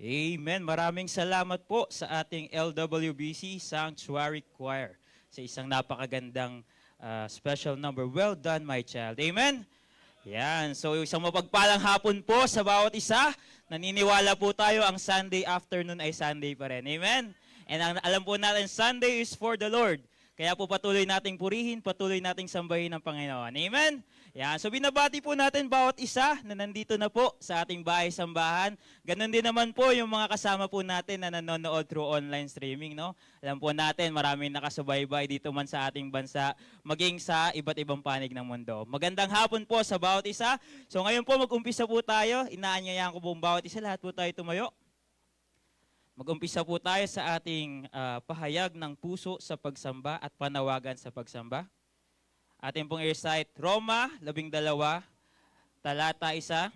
Amen. Maraming salamat po sa ating LWBC Sanctuary Choir sa isang napakagandang special number. Well done, my child. Amen? Yan. So isang mapagpalang hapon po sa bawat isa. Naniniwala po tayo ang Sunday afternoon ay Sunday pa rin. Amen? And alam po natin, Sunday is for the Lord. Kaya po patuloy nating purihin, patuloy nating sambahin ang Panginoon. Amen? Yan. So binabati po natin bawat isa na nandito na po sa ating bahay-sambahan. Ganon din naman po yung mga kasama po natin na nanonood through online streaming. No? Alam po natin, maraming nakasubaybay dito man sa ating bansa, maging sa iba't ibang panig ng mundo. Magandang hapon po sa bawat isa. So ngayon po mag-umpisa po tayo. Inaanyayahan ko po bawat isa, lahat po tayo tumayo. Mag-umpisa po tayo sa ating pahayag ng puso sa pagsamba at panawagan sa pagsamba. Ating pong i-recite Roma 12, talata 1.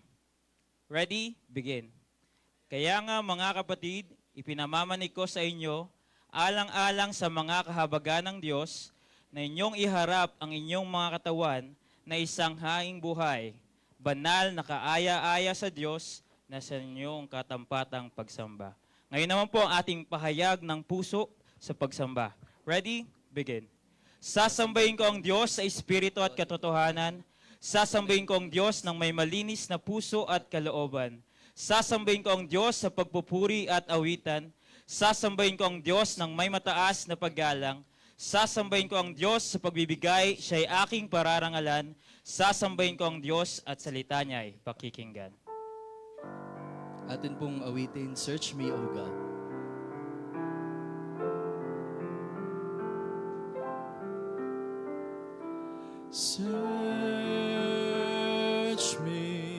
Ready? Begin. Kaya nga mga kapatid, ipinamamanig ko sa inyo, alang-alang sa mga kahabagan ng Diyos, na inyong iharap ang inyong mga katawan na isang haing buhay, banal na kaaya-aya sa Diyos na sa inyong katampatang pagsamba. Ngayon naman po ang ating pahayag ng puso sa pagsamba. Ready? Begin. Sasambahin ko ang Diyos sa espiritu at katotohanan. Sasambahin ko ang Diyos ng may malinis na puso at kalooban. Sasambahin ko ang Diyos sa pagpupuri at awitan. Sasambahin ko ang Diyos ng may mataas na paggalang. Sasambahin ko ang Diyos sa pagbibigay, siya'y aking pararangalan. Sasambahin ko ang Diyos at salita niya'y pakikinggan. Atin pong awitin, Search Me, O God. Search me,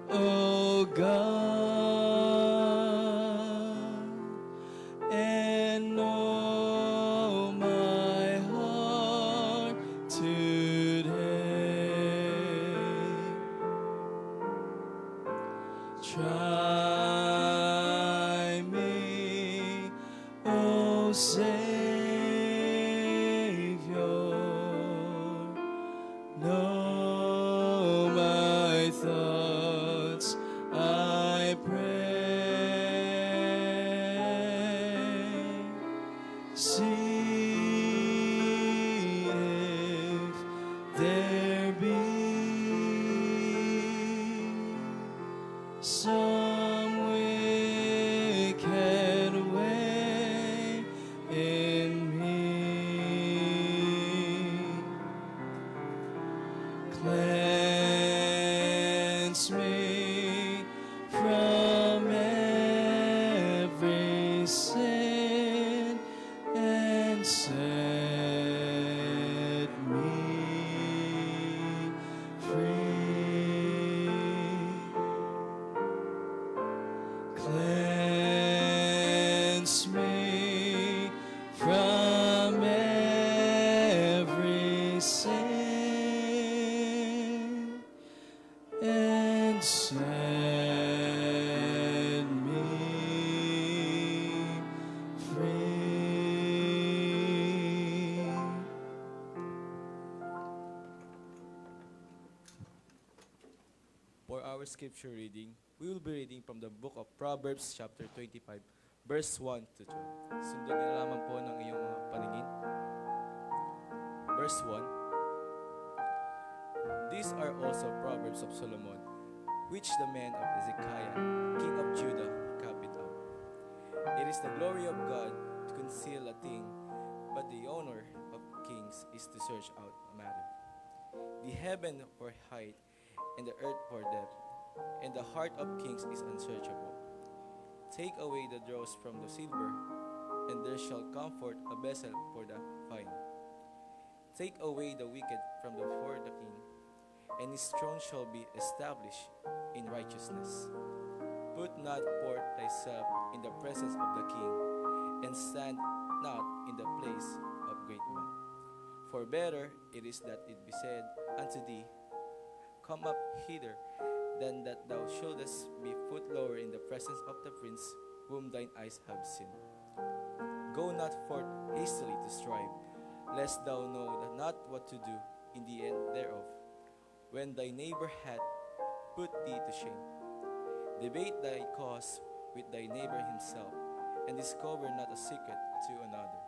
O God, and know my heart today. Try me, O Savior. Know my thoughts, I pray. See if there be some wicked way in me. Cleanse me from every sin and set me free. Cleanse me from every sin and set me free. For our scripture reading, we will be reading from the book of Proverbs chapter 25, verse 1 to 12. Sundin niyo na lamang po ng iyong mga paningin. Verse 1. These are also Proverbs of Solomon, which the man of Hezekiah, king of Judah, copied out. It is the glory of God to conceal a thing, but the honor of kings is to search out a matter. The heaven for height, and the earth for depth, and the heart of kings is unsearchable. Take away the dross from the silver, and there shall come forth a vessel for the fine. Take away the wicked from before the king, and his throne shall be established in righteousness. Put not forth thyself in the presence of the king, and stand not in the place of great men. For better it is that it be said unto thee, Come up hither, than that thou shouldest be put lower in the presence of the prince whom thine eyes have seen. Go not forth hastily to strive, lest thou know not what to do in the end thereof, when thy neighbor hath put thee to shame. Debate thy cause with thy neighbor himself, and discover not a secret to another,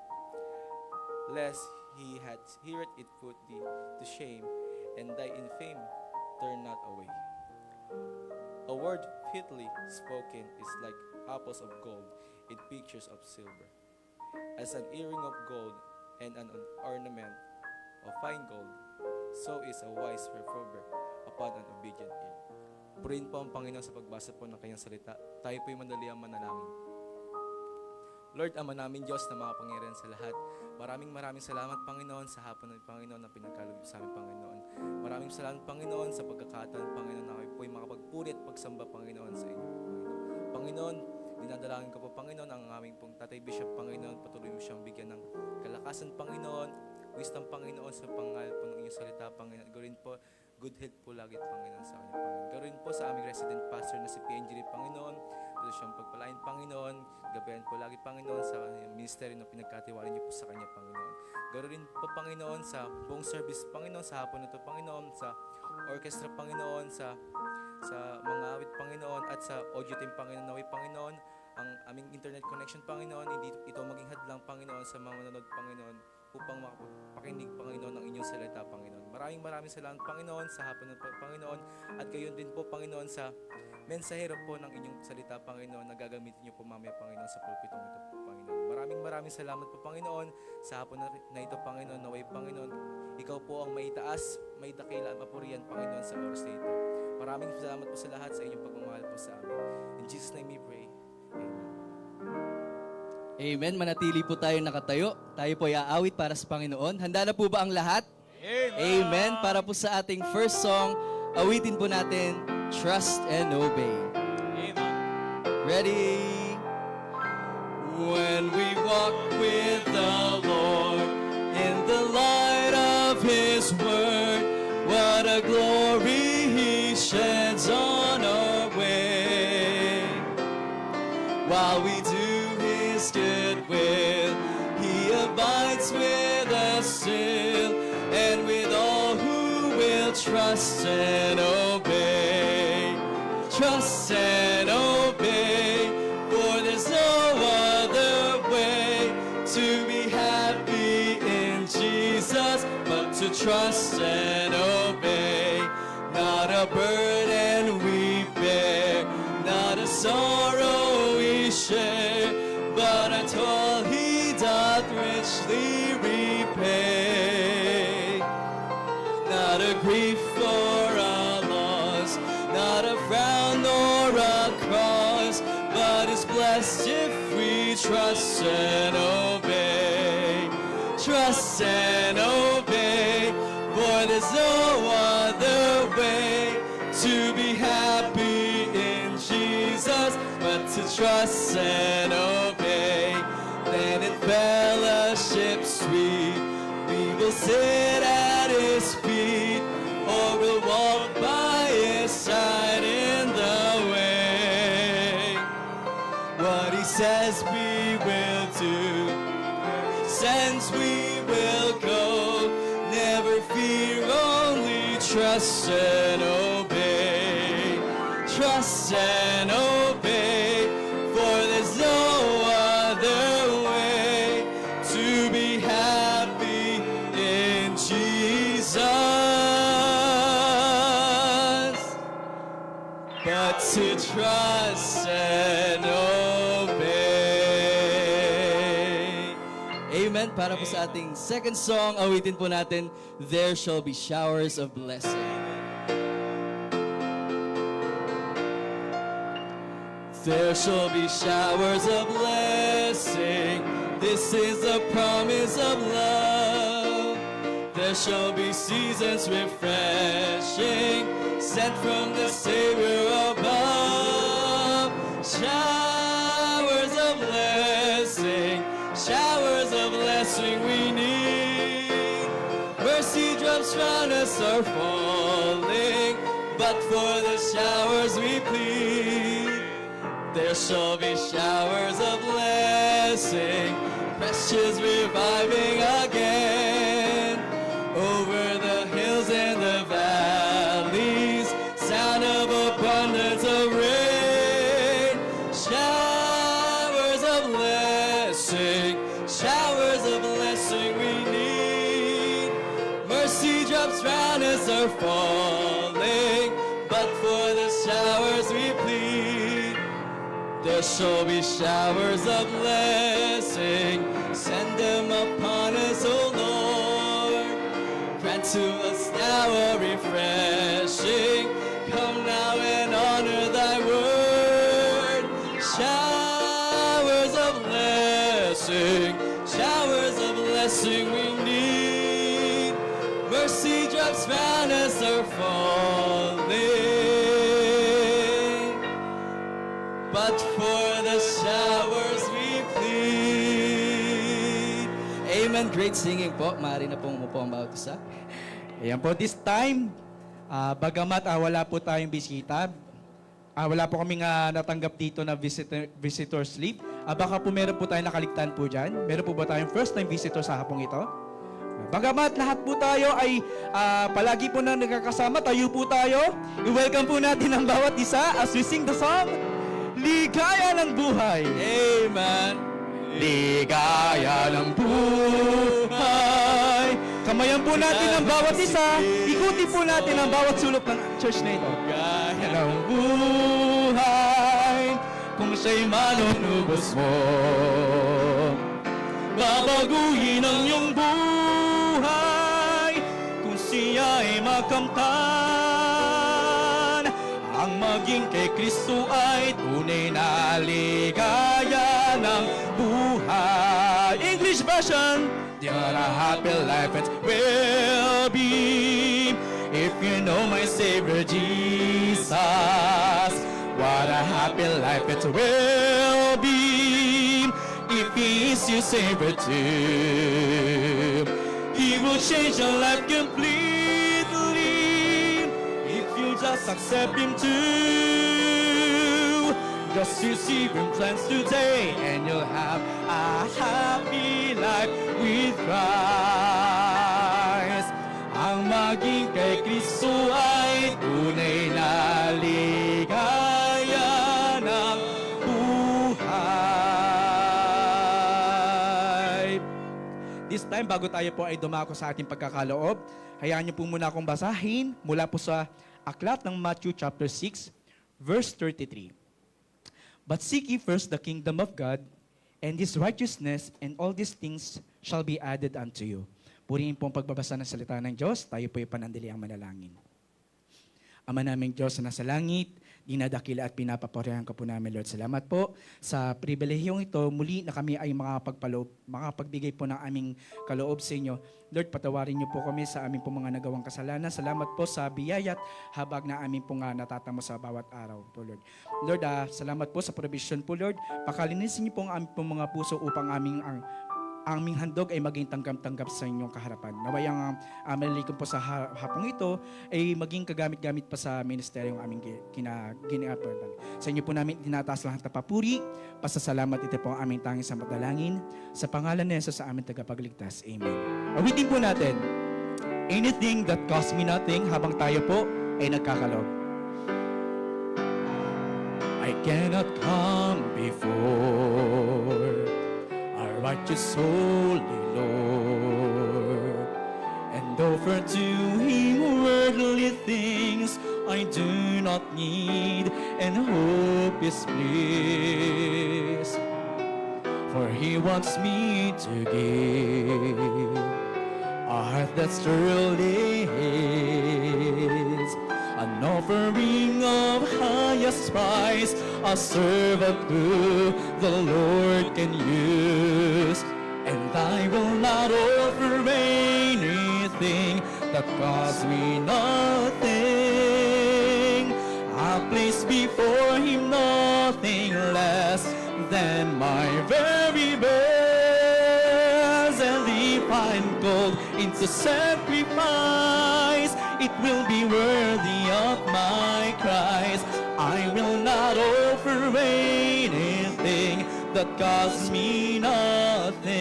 lest he had heard it put thee to shame, and thy infame turn not away. A word fitly spoken is like apples of gold in pictures of silver, as an earring of gold and an ornament of fine gold, so is a wise reprover upon an obedient ear. Purihin po ang Panginoon sa pagbasa po ng kanyang salita. Tayo po'y mandaliang manalangin. Lord, Ama namin, Diyos na makapangyarihan sa lahat. Maraming salamat, Panginoon, sa hapon ng Panginoon na pinagkaloob sa aming Panginoon. Maraming salamat, Panginoon, sa pagkakataon, Panginoon, na kami po'y makapagpuri at pagsamba, Panginoon, sa inyo, Panginoon. Panginoon, dinadalangin ko po, Panginoon, ang aming pong Tatay Bishop, Panginoon, patuloy mo siyang bigyan ng kalakasan, Panginoon, wisdom, Panginoon, sa pangal po ng inyong salita, Panginoon. Gawin po, good health po lagi, Panginoon, sa kanya, Panginoon. Gawin po sa aming resident pastor na si PNG, Panginoon, patuloy siyang pagpalain, Panginoon. Gabayan po lagi, Panginoon, sa ministry na pinagkatiwala niyo po sa kanya, Panginoon. Gawin po, Panginoon, sa buong service, Panginoon, sa hapon na ito, Panginoon, sa orchestra, Panginoon, sa mga awit, Panginoon, at sa audio team, Panginoon, naway, Panginoon, ang aming internet connection, Panginoon, hindi ito maging hadlang, Panginoon, sa mga manonood, Panginoon, upang makapakinig, Panginoon, ng inyong salita, Panginoon. Maraming salamat, Panginoon, sa hapon na ito, Panginoon, at gayon din po, Panginoon, sa mensahero po ng inyong salita, Panginoon, na gagamitin niyo po mamaya, Panginoon, sa pulpitong ito po, Panginoon. Maraming salamat po, Panginoon, sa hapon na ito, Panginoon, naway, Panginoon, ikaw po ang maitaas, may dakila at mapurihan, Panginoon, sa oras na ito. Maraming salamat po sa lahat sa inyong pagmamahal po sa amin. In Jesus' name we pray. Amen. Amen. Manatili po tayo nakatayo. Tayo po ay aawit para sa Panginoon. Handa na po ba ang lahat? Amen. Para po sa ating first song, awitin po natin, Trust and Obey. Amen. Ready? When we walk with the Lord in the light of His Word, what a glory He sheds on our way. While we do His good will, He abides with us still, and with all who will trust and obey. Trust and obey, for there's no other way to be happy in Jesus but to trust and obey. Not a burden we bear, not a sorrow we share, but a toil He doth richly repay. Not a grief for our loss, not a frown nor a cross, but is blessed if we trust and obey. Trust and obey, for there's no other way to be happy in Jesus but to trust and obey. Then in fellowship sweet, we will sit at His feet, or we'll walk by His side in the way. What He says we will do, since we will go, never fear, only trust and obey. Trust and obey, for there's no other way to be happy in Jesus but to trust and obey. Amen. Para po sa ating second song, awitin po natin, There Shall Be Showers of Blessing. There shall be showers of blessing. This is the promise of love. There shall be seasons refreshing, sent from the Savior above. Showers of blessing we need. Mercy drops round us are falling, but for the showers we plead. There shall be showers of blessing, precious reviving again. Over the hills and the valleys, sound of abundance of rain. drops round us are falling, but for the showers we plead. There shall be showers of blessing, send them upon us, O Lord. Grant to us now a refreshing, come now and honor thy word. Showers of blessing we need. Mercy drops round us are falling, but for the showers we plead. Amen. Great singing po. Maaari na pong umupo ang bawat isa. Ayan po, this time, bagamat wala po tayong bisita, wala po kaming natanggap dito na visitor slip, baka po meron po tayong nakaligtaan po dyan. Meron po ba tayong first time visitor sa hapong ito? Bagamat lahat po tayo ay palagi po na nagkakasama, tayo po tayo. I-welcome po natin ang bawat isa as we sing the song, Ligaya ng Buhay. Amen. Ligaya ng buhay. Kamayan po natin ang bawat isa. Ikuti po natin ang bawat sulok ng church na ito. Ligaya ng buhay, kung siya'y manunubos mo, babaguhin ang iyong buhay. Kung siya'y makamtan, ang maging kay Kristo ay tunay na ligaya ng buhay. English version. What a happy life it will be if you know my Savior Jesus. What a happy life it will be if He is your Savior too. He will change your life completely if you just accept Him too. Just receive Him plans today and you'll have a happy life with Christ. Ang maging kay Kristo ay tunay na ligaya ng buhay. This time, bago tayo po ay dumako sa ating pagkakaloob, hayaan niyo po muna akong basahin mula po sa aklat ng Matthew chapter 6, verse 33. But seek ye first the kingdom of God and His righteousness, and all these things shall be added unto you. Purihin po ang pagbabasa ng salita ng Diyos. Tayo po ay panandali ang manalangin. Ama naming Diyos na nasa langit, dinadakila at pinapapurihan ka po namin, Lord. Salamat po sa pribilehiyong ito. Muli na kami ay makapagbigay po ng aming kaloob sa inyo. Lord, patawarin niyo po kami sa aming po mga nagawang kasalanan. Salamat po sa biyayat habag na aming po natatamo sa bawat araw po, Lord. Lord, salamat po sa provision po, Lord. Pakalinisin niyo po ang aming po mga puso upang aming handog ay maging tanggap-tanggap sa inyong kaharapan. Naway ang malilikom po sa hapong ito ay maging kagamit-gamit pa sa ministeryong aming ginagapan. Sa inyo po namin tinataas lahat na papuri, pasasalamat ito po ang aming tanging sa madalangin. Sa pangalan ni Jesus sa aming tagapagligtas. Amen. Awitin po natin, anything that costs me nothing, habang tayo po ay nagkakalaw. I cannot come before our righteous holy Lord, and offer to Him worldly things I do not need, and hope His bliss. For He wants me to give a heart that's truly His, an offering of highest price, a servant who the Lord can use. And I will not offer anything that costs me nothing. I'll place before Him nothing less than my very best. And if I'm called into sacrifice, it will be worthy of my cries. I will not offer anything that costs me nothing.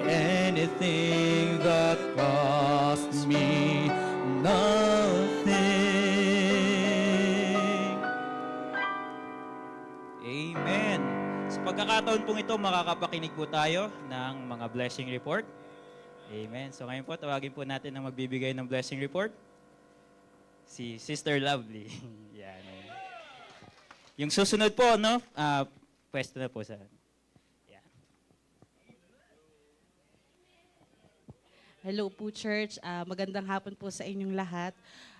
Anything that costs me nothing. Amen. Sa pagkakataon pong ito, makakapakinig po tayo ng mga blessing report. Amen. So ngayon po, tawagin po natin ang magbibigay ng blessing report. Si Sister Lovely. Yan. Yung susunod po, no? Pwesto na po sa... Yan. Hello po, church. Magandang hapon po sa inyong lahat.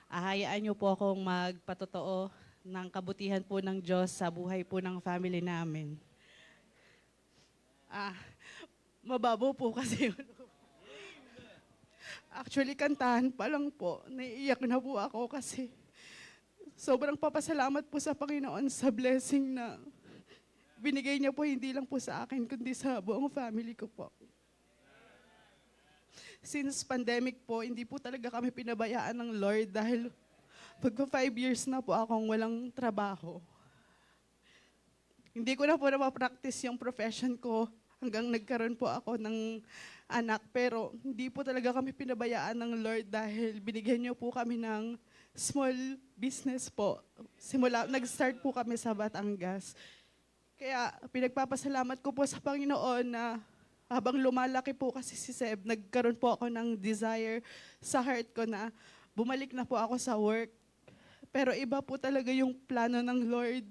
Hayaan niyo po akong magpatotoo ng kabutihan po ng Diyos sa buhay po ng family namin. Mababaw po kasi yun. Actually, kantahan pa lang po. Naiiyak na po ako kasi sobrang papasalamat po sa Panginoon sa blessing na binigay niya po hindi lang po sa akin, kundi sa buong family ko po. Since pandemic po, hindi po talaga kami pinabayaan ng Lord dahil pagka 5 years na po akong walang trabaho. Hindi ko na po napapractice yung profession ko hanggang nagkaroon po ako ng anak. Pero hindi po talaga kami pinabayaan ng Lord dahil binigyan niyo po kami ng small business po. Nag-start po kami sa Batangas. Kaya pinagpapasalamat ko po sa Panginoon na habang lumalaki po kasi si Seb, nagkaroon po ako ng desire sa heart ko na bumalik na po ako sa work. Pero iba po talaga yung plano ng Lord.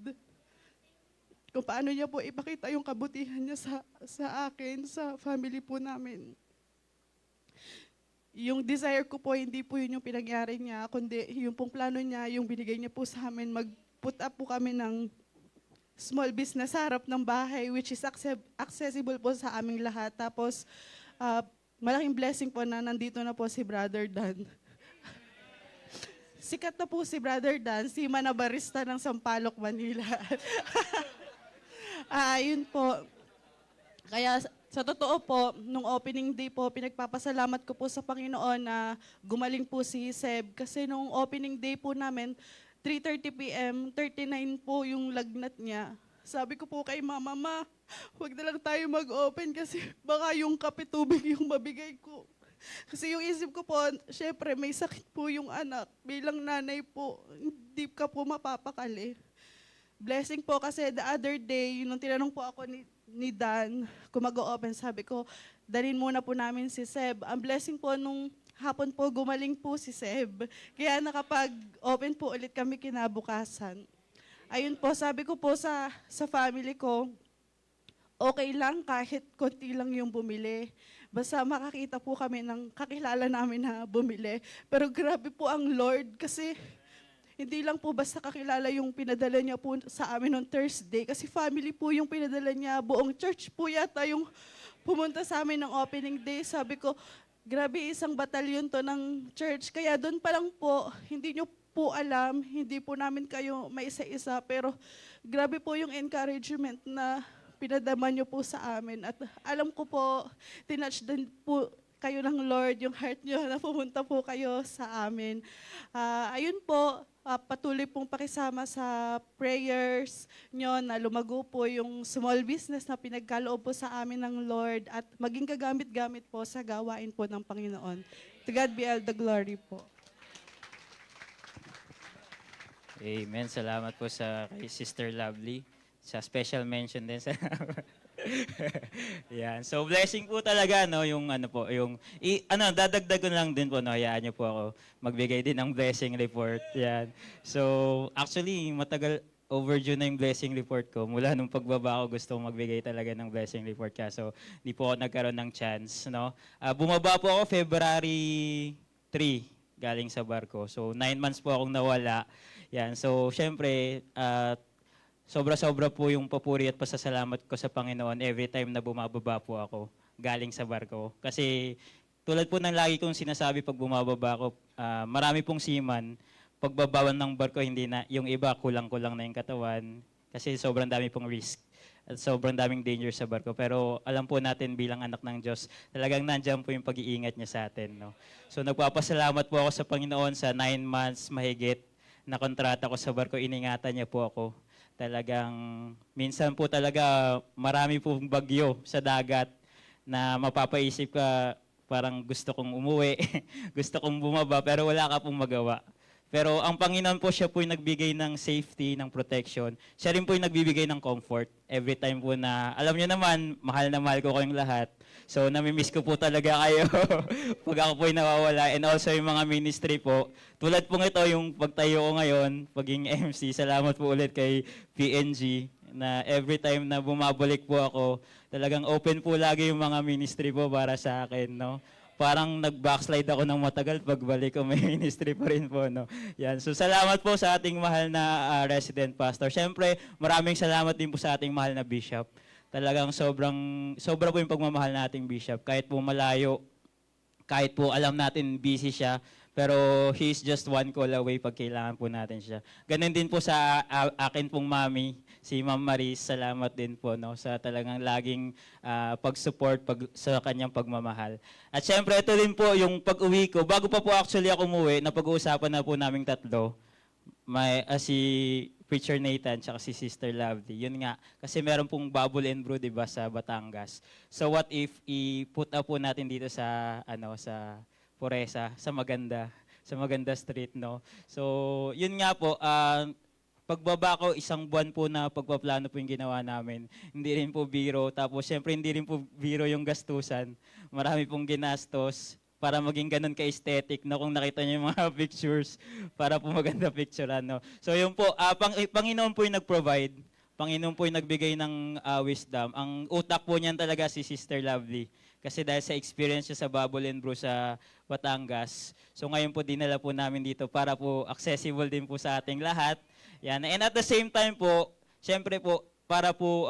Kung paano niya po ipakita yung kabutihan niya sa akin, sa family po namin. Yung desire ko po, hindi po yun yung pinangyari niya, kundi yung pong plano niya, yung binigay niya po sa amin, mag-put up po kami ng small business sa harap ng bahay, which is accessible po sa aming lahat. Tapos, malaking blessing po na nandito na po si Brother Dan. Sikat na po si Brother Dan, si manabarista ng Sampaloc, Manila. Yun po. Kaya sa totoo po, nung opening day po, pinagpapasalamat ko po sa Panginoon na gumaling po si Seb. Kasi nung opening day po namin, 3:30 p.m., 39 po yung lagnat niya. Sabi ko po kay Mama, huwag na lang tayo mag-open kasi baka yung kape tubig yung mabigay ko. Kasi yung isip ko po, syempre may sakit po yung anak. Bilang nanay po, hindi ka po mapapakali. Blessing po kasi the other day, nung tinanong po ako ni Dan kung mag-open, sabi ko, dalhin muna po namin si Seb. Ang blessing po nung hapon po, gumaling po si Seb. Kaya nakapag-open po ulit kami kinabukasan. Ayun po, sabi ko po sa family ko, okay lang kahit konti lang yung bumili. Basta makakita po kami ng kakilala namin na bumili. Pero grabe po ang Lord kasi hindi lang po basta kakilala yung pinadala niya po sa amin on Thursday. Kasi family po yung pinadala niya. Buong church po yata yung pumunta sa amin ng opening day. Sabi ko, grabe, isang batalyon to ng church. Kaya doon pa lang po, hindi nyo po alam, hindi po namin kayo maisa-isa, pero grabe po yung encouragement na pinadama nyo po sa amin. At alam ko po, tinouch din po kayo ng Lord, yung heart nyo na pumunta po kayo sa amin. Ayun po, patuloy pong pakisama sa prayers nyo na lumago po yung small business na pinagkaloob po sa amin ng Lord at maging kagamit-gamit po sa gawain po ng Panginoon. To God be all the glory po. Amen. Salamat po sa kay Sister Lovely. Sa special mention din sa Yan. So blessing po talaga no yung dadagdag ko lang din po no, hayaan niyo po ako magbigay din ng blessing report. Yan. So actually matagal overdue na yung blessing report ko. Mula nung pagbaba ko gusto kong magbigay talaga ng blessing report kaso di po ako nagkaroon ng chance no. Bumaba po ako February 3 galing sa barko. So 9 months po akong nawala. Yan. So syempre sobra-sobra po yung papuri at pasasalamat ko sa Panginoon every time na bumababa po ako galing sa barko. Kasi tulad po ng lagi kong sinasabi pag bumababa ako, marami pong seaman, pagbabawan ng barko, hindi na, yung iba kulang-kulang na yung katawan kasi sobrang dami pong risk at sobrang daming danger sa barko. Pero alam po natin bilang anak ng Diyos, talagang nandiyan po yung pag-iingat niya sa atin. No? So nagpapasalamat po ako sa Panginoon sa 9 months mahigit na kontrata ko sa barko, iningatan niya po ako. Talagang, minsan po talaga marami pong bagyo sa dagat na mapapaisip ka parang gusto kong umuwi, gusto kong bumaba, pero wala ka pong magawa. Pero ang Panginoon po, siya po yung nagbigay ng safety, ng protection. Siya rin po yung nagbibigay ng comfort every time po na, alam niyo naman, mahal na mahal ko kayong lahat. So namimiss ko po talaga kayo pag ako po'y nawawala. And also yung mga ministry po. Tulad po ito, yung pagtayo ko ngayon, paging MC, salamat po ulit kay PNG na every time na bumabalik po ako, talagang open po lagi yung mga ministry po para sa akin, no? Parang nag-backslide ako ng matagal, pagbalik ko may ministry pa rin po, no? Yan. So salamat po sa ating mahal na resident pastor. Siyempre, maraming salamat din po sa ating mahal na bishop. Talagang sobra po yung pagmamahal nating bishop. Kahit po malayo, kahit po alam natin busy siya, pero he's just one call away pag kailangan po natin siya. Ganun din po sa akin pong mami, si Ma'am Maris, salamat din po, no, sa talagang laging pag-support sa kanyang pagmamahal. At syempre, ito din po yung pag-uwi ko. Bago pa po actually ako umuwi, napag-uusapan na po naming tatlo, si Preacher Nathan tsaka si Sister Lovely. Yun nga, kasi meron pong bubble and brew, 'di ba, sa Batangas. So what if i-put up po natin dito sa sa Poresa, sa Maganda Street, no? So, yun nga po, pagbaba ko, 1 buwan po na pagpaplano po yung ginawa namin. Hindi rin po biro. Tapos, syempre, hindi rin po biro yung gastusan. Marami pong ginastos para maging ganun ka-aesthetic, no? Kung nakita niyo yung mga pictures, para po maganda picturean, no? So, yun po, Panginoon po yung nag-provide. Panginoon po yung nagbigay ng wisdom. Ang utak po niyan talaga si Sister Lovely. Kasi dahil sa experience niya sa Bubble and Brew sa Batangas, so ngayon po dinala po namin dito para po accessible din po sa ating lahat. Yan. And at the same time po, syempre po, para po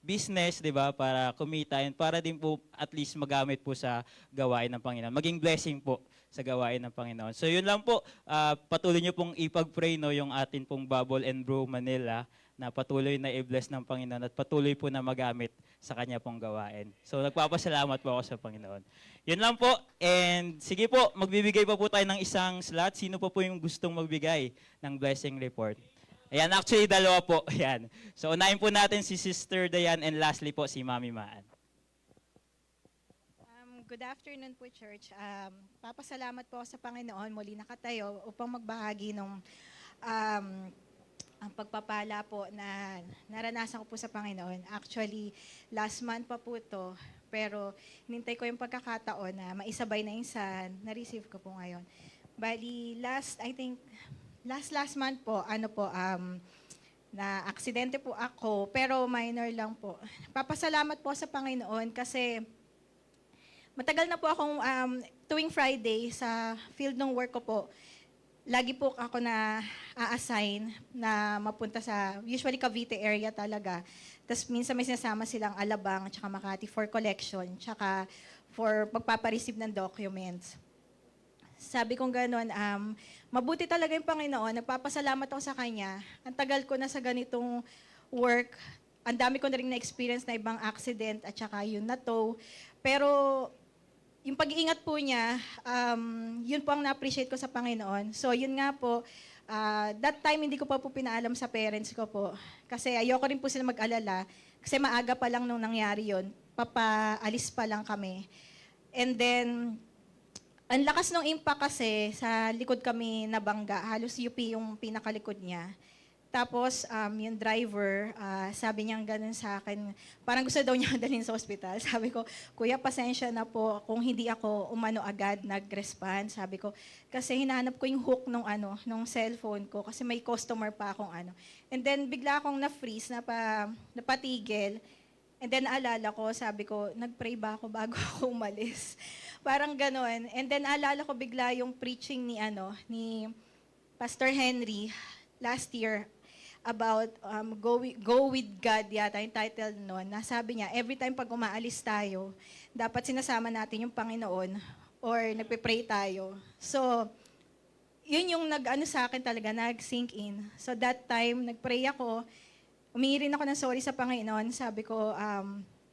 business, di ba, para kumita, and para din po at least magamit po sa gawain ng Panginoon. Maging blessing po sa gawain ng Panginoon. So yun lang po, patuloy niyo pong ipag-pray, no, yung atin pong Bubble and Brew Manila, na patuloy na i-bless ng Panginoon at patuloy po na magamit sa kanya pong gawain. So nagpapasalamat po ako sa Panginoon. Yun lang po. And sige po, magbibigay pa po tayo ng isang slot. Sino pa po yung gustong magbigay ng blessing report? Ayan, actually 2 po. Ayan. So unahin po natin si Sister Dayan and lastly po si Mami Maan. Good afternoon po, Church. Papasalamat po ako sa Panginoon. Muli nakatayo upang magbahagi ng ang pagpapala po na naranasan ko po sa Panginoon. Actually, last month pa po ito, pero hinintay ko yung pagkakataon na maisabay na yung sa na-receive ko po ngayon. Bali, last month po, na aksidente po ako, pero minor lang po. Papasalamat po sa Panginoon kasi matagal na po akong tuwing Friday sa field ng work ko po, lagi po ako na a-assign na mapunta sa, usually Cavite area talaga. Tapos minsan may sinasama silang Alabang at Makati for collection, tsaka for pagpapareceive ng documents. Sabi kong gano'n, mabuti talaga yung Panginoon, nagpapasalamat ako sa Kanya. Ang tagal ko na sa ganitong work, ang dami ko na rin na-experience na ibang accident at saka yun na tow. Pero yung pag-iingat po niya, yun po ang na-appreciate ko sa Panginoon. So yun nga po, that time hindi ko pa po pinaalam sa parents ko po. Kasi ayoko rin po sila mag-alala. Kasi maaga pa lang nung nangyari yun. Papaalis pa lang kami. And then, ang lakas ng impact kasi sa likod kami nabangga. Halos UP yung pinakalikod niya. Tapos, yung driver, sabi niya ganun sa akin, parang gusto daw niya dalhin sa ospital. Sabi ko, Kuya, pasensya na po kung hindi ako umano agad nag-respond. Sabi ko, kasi hinahanap ko yung hook nung cellphone ko kasi may customer pa akong And then, bigla akong na-freeze, napatigil. And then, alala ko, sabi ko, nag-pray ba ako bago ako umalis? Parang ganun. And then, alala ko bigla yung preaching ni Pastor Henry last year, about go with God yata yung title noon. Nasabi niya, every time pag umaalis tayo, dapat sinasama natin yung Panginoon or nagpe-pray tayo. So, yun yung nag-ano sa akin talaga, nag-sink in. So that time, nag-pray ako, humingi rin ako ng sorry sa Panginoon. Sabi ko,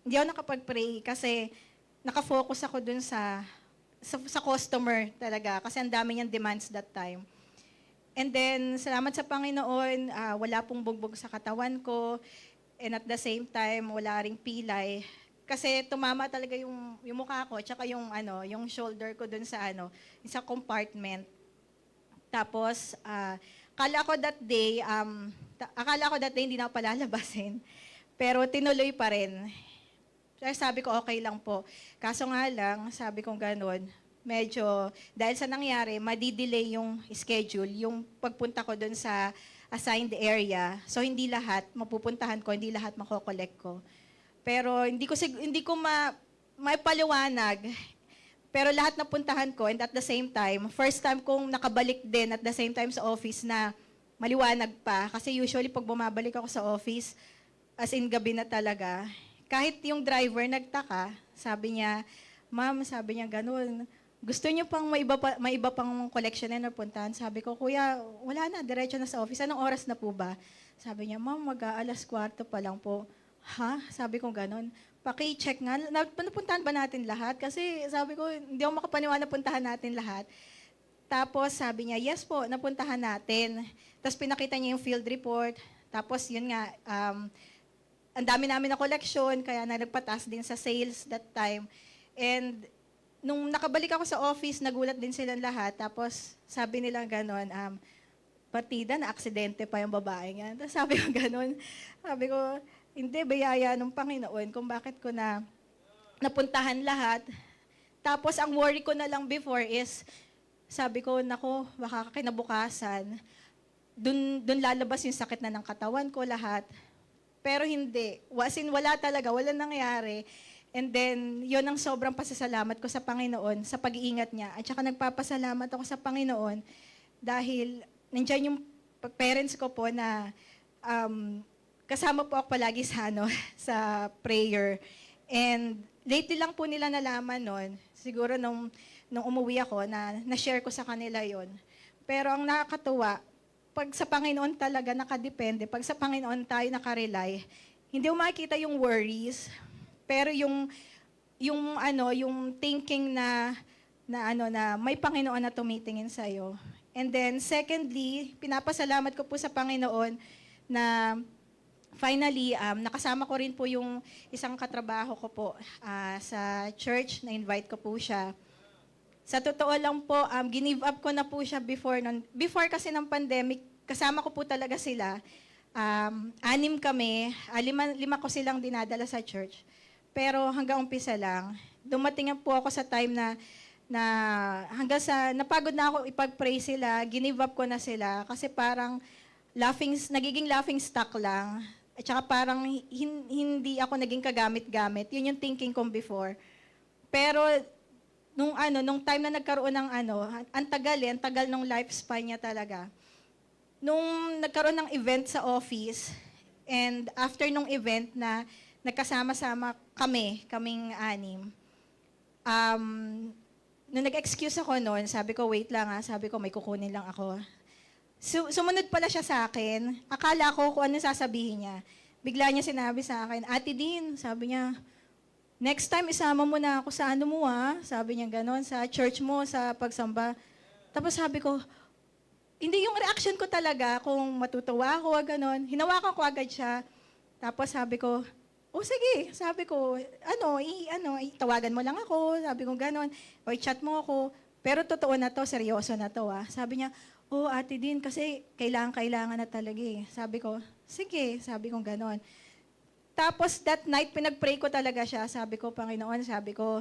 hindi ako nakapag-pray kasi nakafocus ako dun sa customer talaga kasi ang dami niyang demands that time. And then, salamat sa Panginoon, wala pong bugbog sa katawan ko. And at the same time, wala ring pilay. Kasi tumama talaga yung mukha ko, tsaka yung shoulder ko dun sa sa compartment. Tapos, akala ko that day hindi na ako palalabasin. Pero tinuloy pa rin. Kaya sabi ko, okay lang po. Kaso nga lang, sabi ko ganun, medyo, dahil sa nangyari, madidelay yung schedule, yung pagpunta ko dun sa assigned area. So, hindi lahat mapupuntahan ko, hindi lahat makokolek ko. Pero hindi ko maipaliwanag. Pero lahat na puntahan ko, and at the same time, first time kong nakabalik din at the same time sa office na maliwanag pa. Kasi usually pag bumabalik ako sa office, as in gabi na talaga, kahit yung driver nagtaka, sabi niya, ma'am, sabi niya ganun, gusto niyo pang may iba pang collection na puntahan? Sabi ko, kuya, wala na, diretso na sa office. Anong oras na po ba? Sabi niya, ma'am, mag-aalas 4 pa lang po. Ha? Sabi ko ganun. Paki-check nga, napuntahan ba natin lahat? Kasi sabi ko, hindi ako makapaniwala na puntahan natin lahat. Tapos sabi niya, yes po, napuntahan natin. Tapos pinakita niya yung field report. Tapos yun nga, ang dami namin na collection, kaya nagpatas din sa sales that time. And nung nakabalik ako sa office, nagulat din silang lahat. Tapos sabi nila gano'n, partida, na-aksidente pa yung babae nga. Tapos sabi ko gano'n, sabi ko, hindi, bayaya ng Panginoon kung bakit ko na napuntahan lahat. Tapos ang worry ko na lang before is, sabi ko, nako, baka kinabukasan, dun lalabas yung sakit na ng katawan ko lahat. Pero hindi. As in, wala talaga. Wala nangyari. And then, yun ang sobrang pasasalamat ko sa Panginoon sa pag-iingat niya. At saka nagpapasalamat ako sa Panginoon dahil nandyan yung parents ko po na kasama po ako palagi sa, sa prayer. And lately lang po nila nalaman nun, siguro nung umuwi ako, na-share ko sa kanila yon. Pero ang nakakatuwa, pag sa Panginoon talaga nakadepende, pag sa Panginoon tayo nakarely, hindi mo makikita yung worries, pero yung thinking na may Panginoon na tumitingin sa iyo. And then secondly, pinapasalamat ko po sa Panginoon na finally nakasama ko rin po yung isang katrabaho ko po sa church, na invite ko po siya. Sa totoo lang po, give up ko na po siya before kasi ng pandemic, kasama ko po talaga sila. 6 kami, 5 ko silang dinadala sa church. Pero hanggang umpisa lang, dumating po ako sa time na hanggang sa napagod na ako ipag-pray sila, give up ko na sila kasi parang nagiging laughing stock lang. At saka parang hindi ako naging kagamit-gamit. Yun yung thinking ko before. Pero nung time na nagkaroon ng ang tagal ng lifespan niya talaga. Nung nagkaroon ng event sa office, and after nung event na nagkasama-sama kaming 6, nung nag-excuse ako noon, sabi ko, wait lang sabi ko, may kukunin lang ako. Sumunod pala siya sa akin. Akala ko kung ano sasabihin niya. Bigla niya sinabi sa akin, Ate Din, sabi niya, next time isama mo na ako sa sabi niya ganon, sa church mo, sa pagsamba. Tapos sabi ko, hindi yung reaction ko talaga kung matutuwa ako, ganon. Hinawakan ko agad siya. Tapos sabi ko, sige, sabi ko, tawagan mo lang ako, sabi ko ganon, o i-chat mo ako. Pero totoo na to, seryoso na to Sabi niya, Ate Din, kasi kailangan na talaga Sabi ko, sige, sabi ko ganon. Tapos that night, pinag-pray ko talaga siya. Sabi ko, Panginoon, sabi ko,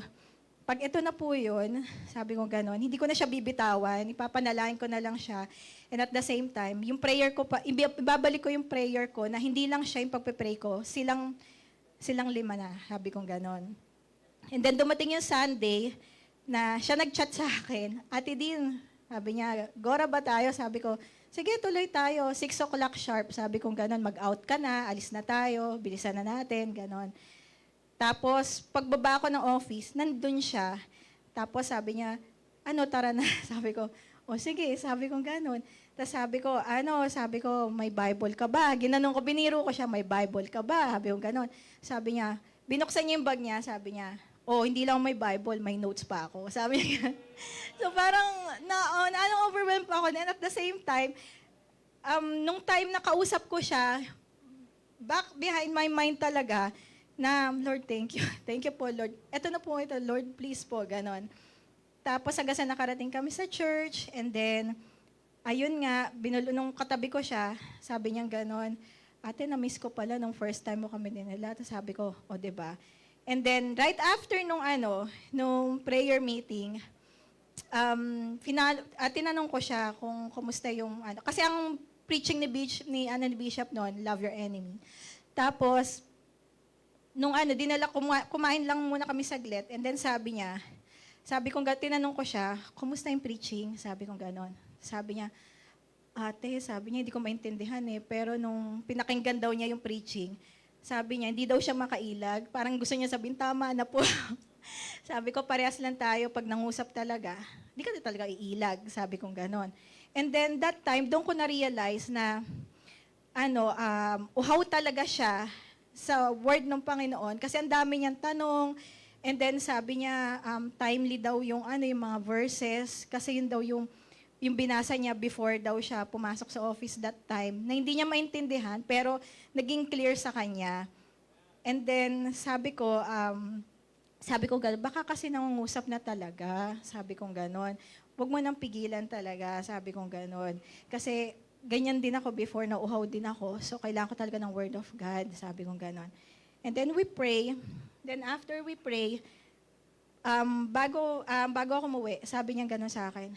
pag ito na po yun, sabi ko ganon, hindi ko na siya bibitawan, ipapanalangin ko na lang siya. And at the same time, yung prayer ko pa, ibabalik ko yung prayer ko na hindi lang siya yung pagpe-pray ko, silang 5 na, sabi ko ganon. And then dumating yung Sunday, na siya nag-chat sa akin, Ate Din, sabi niya, Gora ba tayo? Sabi ko, sige, tuloy tayo. 6 o'clock sharp. Sabi ko gano'n, mag-out ka na, alis na tayo, bilisan na natin, gano'n. Tapos, pagbaba ko ng office, nandun siya. Tapos sabi niya, tara na. Sabi ko, sige, sabi ko gano'n. Tapos sabi ko, may Bible ka ba? Ginanong ko, biniro ko siya, may Bible ka ba? Sabi ko gano'n. Sabi niya, binuksan niya yung bag niya, sabi niya, hindi lang may Bible, may notes pa ako. Sabi niya. So parang, overwhelmed pa ako. And at the same time, nung time na kausap ko siya, back behind my mind talaga, na, Lord, thank you. Thank you po, Lord. Ito na po ito, Lord, please po, ganon. Tapos hanggang sa nakarating kami sa church, and then, ayun nga, nung katabi ko siya, sabi niya ganon, Ate, na-miss ko pala nung first time mo kami dinala. Tapos sabi ko, diba? And then, right after nung prayer meeting, tinanong ko siya kung kumusta yung kasi ang preaching ni Bishop noon, love your enemy. Tapos nung kumain lang muna kami saglit, and then tinanong ko siya, kumusta yung preaching? Sabi ko ganon. Sabi niya, ate, hindi ko maintindihan pero nung pinakinggan daw niya yung preaching, sabi niya, hindi daw siya makailag. Parang gusto niya sabihin, tama na po. Sabi ko, parehas lang tayo. Pag nangusap talaga, hindi ka talaga iilag. Sabi kong ganon. And then that time, doon ko na-realize na, uhaw talaga siya sa word ng Panginoon. Kasi ang dami niyang tanong. And then sabi niya, timely daw yung mga verses. Kasi yun daw yung binasa niya before daw siya pumasok sa office that time, na hindi niya maintindihan, pero naging clear sa kanya. And then, sabi ko, baka kasi nangungusap na talaga. Sabi kong ganon. Huwag mo nang pigilan talaga. Sabi kong ganon. Kasi, ganyan din ako before, nauhaw din ako. So, kailangan ko talaga ng word of God. Sabi kong ganon. And then, we pray. Then, after we pray, bago ako umuwi, sabi niya ganon sa akin,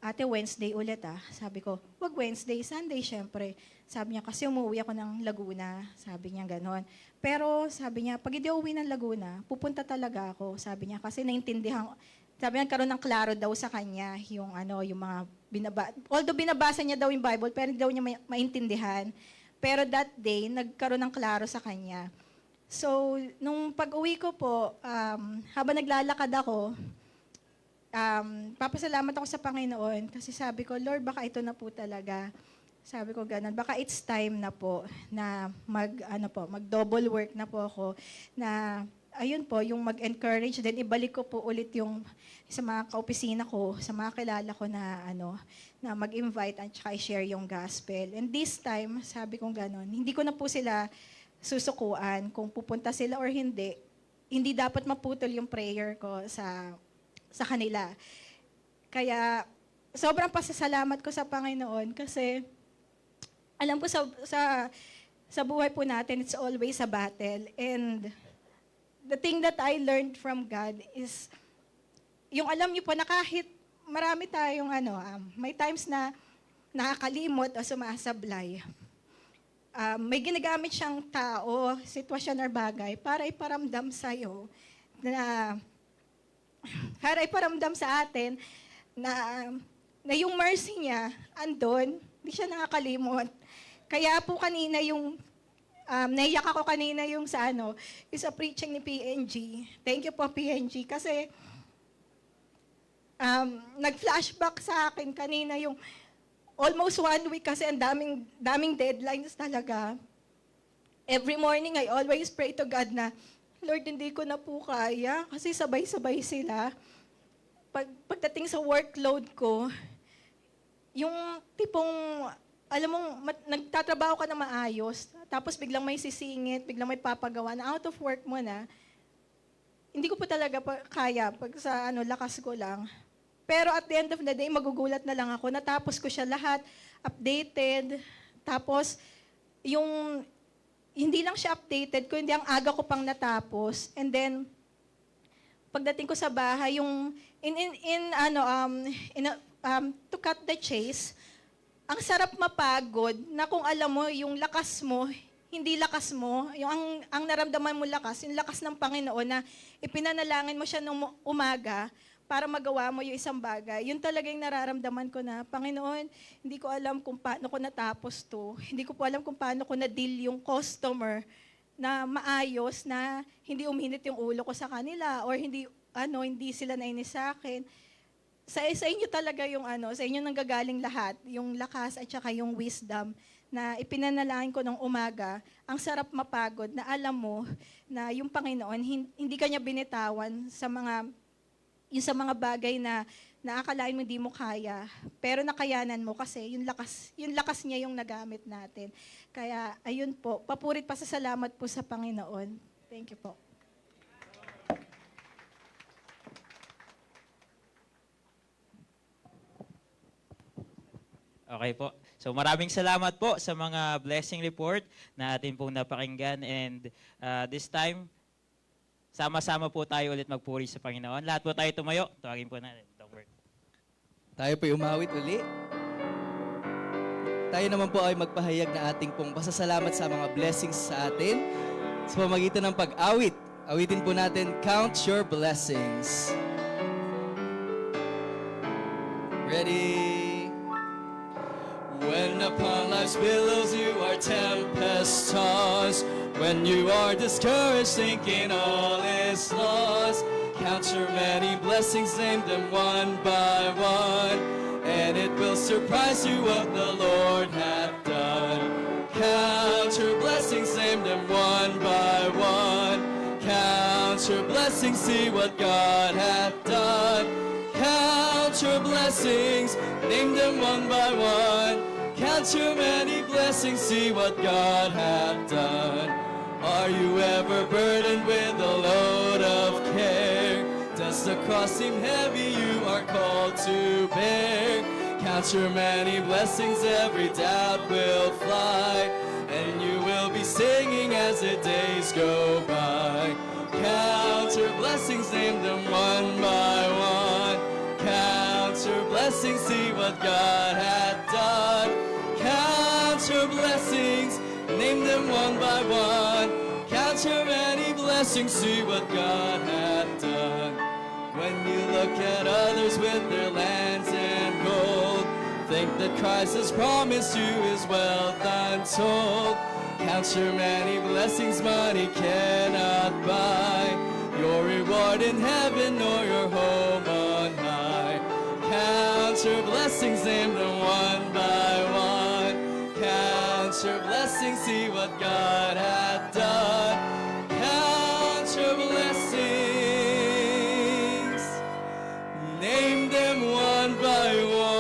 ate, Wednesday ulit Sabi ko, wag Wednesday, Sunday syempre. Sabi niya, kasi umuwi ako ng Laguna. Sabi niya ganon. Pero sabi niya, pag hindi uwi ng Laguna, pupunta talaga ako. Sabi niya, kasi naintindihan, sabi niya, karoon ng klaro daw sa kanya yung mga although binabasa niya daw yung Bible, pero hindi daw niya maintindihan. Pero that day, nagkaroon ng klaro sa kanya. So, nung pag-uwi ko po, habang naglalakad ako, papasalamat ako sa Panginoon kasi sabi ko, Lord, baka ito na po talaga. Sabi ko ganun, baka it's time na po na mag-double work na po ako na ayun po, yung mag-encourage, then ibalik ko po ulit yung sa mga kaopisina ko, sa mga kilala ko na mag-invite at saka i-share yung gospel. And this time, sabi ko ganun, hindi ko na po sila susukuan kung pupunta sila or hindi. Hindi dapat maputol yung prayer ko sa kanila. Kaya, sobrang pasasalamat ko sa Panginoon kasi alam ko sa buhay po natin, it's always a battle. And the thing that I learned from God is, yung alam niyo po na kahit marami tayong may times na nakakalimot o sumasablay, may ginagamit siyang tao, sitwasyon or bagay para iparamdam sa'yo para iparamdam sa atin na yung mercy niya andon, hindi siya nakakalimot. Kaya po kanina naiyak ako kanina yung sa preaching ni PNG. Thank you po, PNG, kasi nag-flashback sa akin kanina yung almost 1 week kasi ang daming deadlines talaga. Every morning, I always pray to God na, Lord, hindi ko na po kaya kasi sabay-sabay sila. Pagdating sa workload ko, yung tipong, alam mo, nagtatrabaho ka na maayos, tapos biglang may sisingit, biglang may papagawa na out of work mo na, hindi ko po talaga kaya pag sa lakas ko lang. Pero at the end of the day, magugulat na lang ako. Natapos ko siya lahat, updated. Tapos, hindi lang siya updated, kundi ang aga ko pang natapos. And then, pagdating ko sa bahay, to cut the chase, ang sarap mapagod na kung alam mo, yung lakas mo, hindi lakas mo, yung ang naramdaman mo lakas, yung lakas ng Panginoon na ipinanalangin mo siya nung umaga para magawa mo yung isang bagay. Yun talaga yung nararamdaman ko na, Panginoon, hindi ko alam kung paano ko natapos to. Hindi ko po alam kung paano ko na-deal yung customer na maayos, na hindi uminit yung ulo ko sa kanila or hindi sila nainis sa akin. Sa inyo talaga sa inyo nanggagaling lahat, yung lakas at saka yung wisdom na ipinanalangin ko ng umaga. Ang sarap mapagod na alam mo na yung Panginoon, hindi ka niya binitawan sa mga bagay na naakalain mo hindi mo kaya, pero nakayanan mo kasi yung lakas niya yung nagamit natin. Kaya ayun po, papurit pasasalamat po sa Panginoon. Thank you po. Okay po. So maraming salamat po sa mga blessing report na atin pong napakinggan. And this time, sama-sama po tayo ulit magpuri sa Panginoon. Lahat po tayo tumayo. Tawagin po natin. Don't worry. Tayo po'y umawit uli. Tayo naman po ay magpahayag na ating pong pasasalamat sa mga blessings sa atin sa pamagitan ng pag-awit. Awitin po natin, Count Your Blessings. Ready? When upon life's billows you are tempest tossed, when you are discouraged thinking all is lost, count your many blessings, name them one by one, and it will surprise you what the Lord hath done. Count your blessings, name them one by one. Count your blessings, see what God hath done. Count your blessings, name them one by one. Count your many blessings, see what God hath done. Are you ever burdened with a load of care? Does the cross seem heavy you are called to bear? Count your many blessings, every doubt will fly, and you will be singing as the days go by. Count your blessings, name them one by one. Count your blessings, see what God hath done. Count your blessings, name them one by one. Count your many blessings, see what God hath done. When you look at others with their lands and gold, think that Christ has promised you his wealth untold. Count your many blessings money cannot buy, your reward in heaven or your home on high. Count your blessings, name them one by one. Count your blessings, see what God hath done. Count your blessings, name them one by one.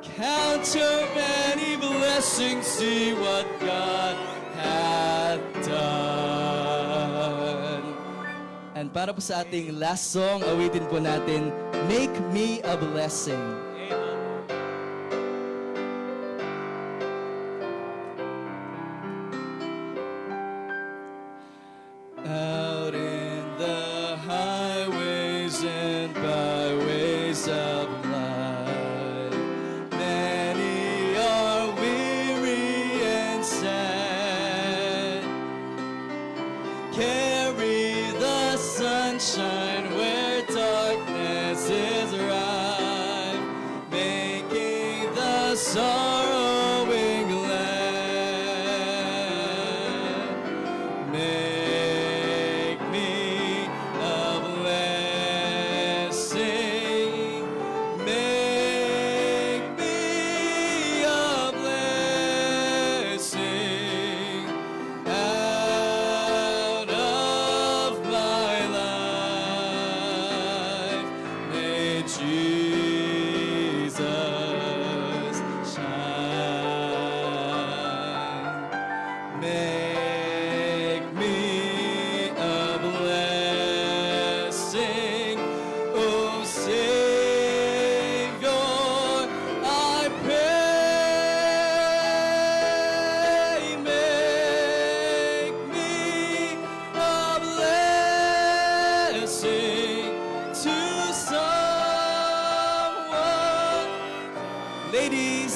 Count your many blessings, see what God hath done. And para po sa ating last song, awitin po natin, Make Me a Blessing. Out in the highways and byways of life, many are weary and sad. Carry the sunshine where darkness is rife, making the sorrowing glad. Make me a blessing. Make me a blessing out of my life. May Jesus shine. Make me a blessing, oh Savior, I pray. Make me a blessing to someone. Ladies,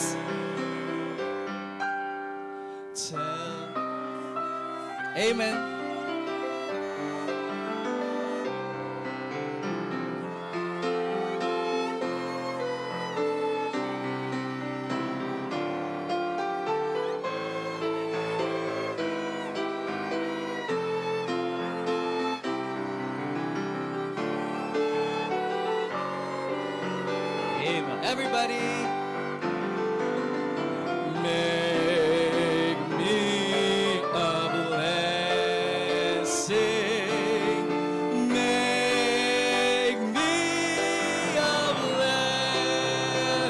tell. Amen. Amen. Everybody, make me a blessing. Make me a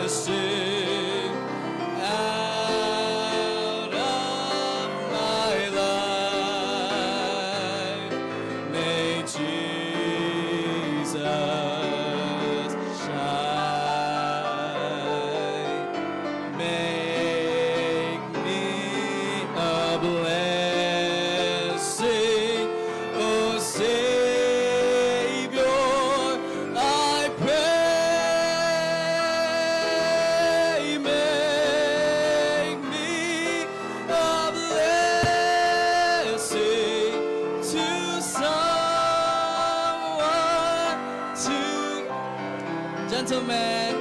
blessing out of my life. May Jesus shine. gentlemen.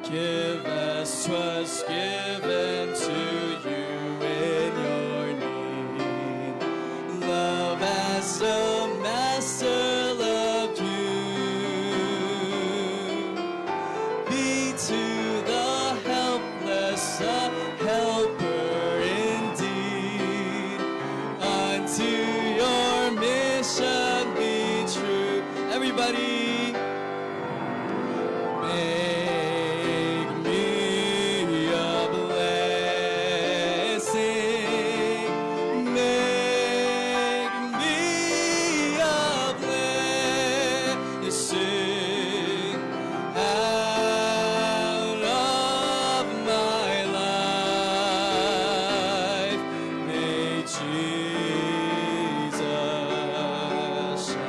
Give as was given to you in your need. Love as the Master loved you. Be to the helpless a helper indeed. Unto your mission be true. Everybody. Make me a blessing. Make me a blessing out of my life. May Jesus shine.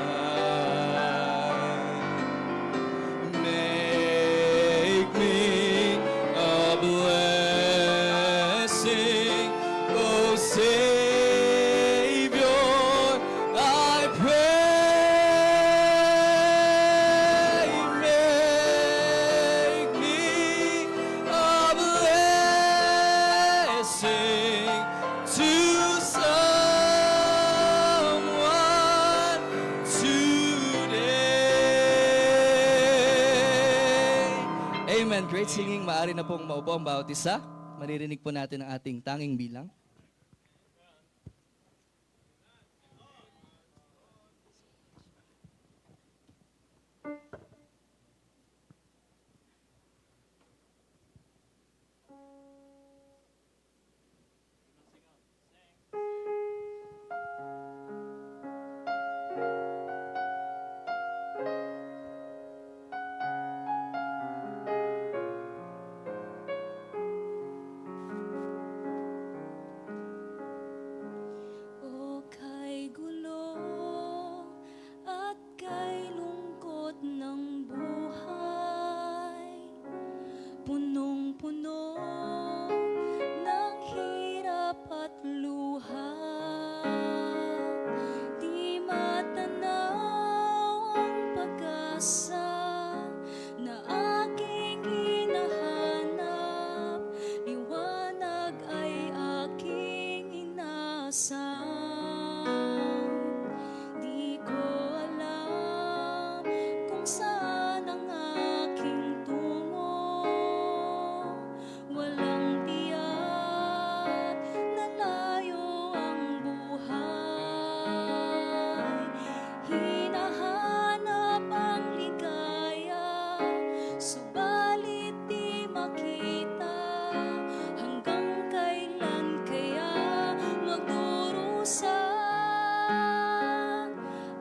Make me a blessing, oh Savior, I pray. Make me a blessing to someone today. Amen. Great singing. Maaari na pong maupo ang bawat isa. Maririnig po natin ang ating tanging bilang. O kay gulo at kay lungkot ng buhay, punong-puno ng hirap at luha, di matanaw ang pag-asa na aking hinahanap, liwanag ay aking inasam. Di ko alam kung saan ang aking tungo, walang tiyak na layo ang buhay. Hinahanap ang ligaya, subalit di makita. Hanggang kailan kaya magdurusa?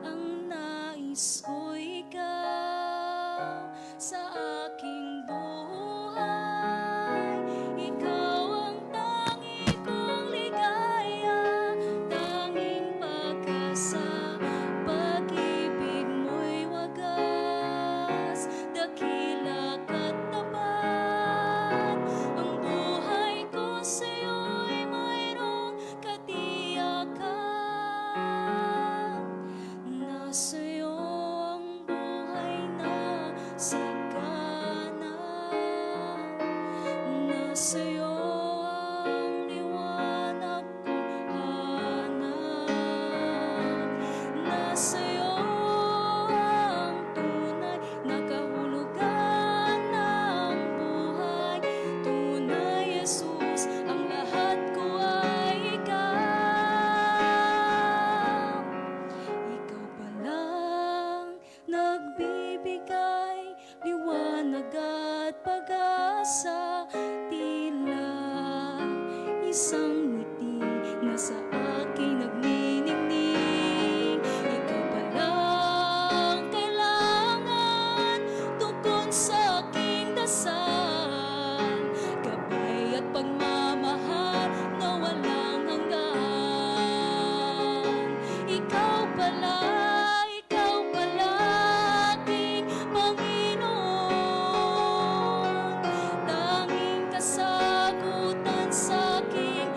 Ang nais ko'y ikaw sa aking buhay. Ikaw ang tangi kong ligaya, tanging pag-asa. Pag-ibig mo'y wagas, dakila ka't tapat. Ang buhay ko sa'yo'y mayroong katiyakan. Nasa'yo ang buhay na sagana. Nasa'yo ang liwanag kong hanap. Nasa'yo ang tunay na kahulugan ng buhay. Tunay, Jesus, ang lahat ko ay ikaw. Ikaw pa lang nagbibigay liwanag at pag-asa. Tila isang ngiti na sa aking nagniningning. Ikaw pa lang kailangan tugon sa aking dasal. Gabay at pagmamahal na walang hanggan. Ikaw pala aking Panginoon. Tanging kasagutan sa aking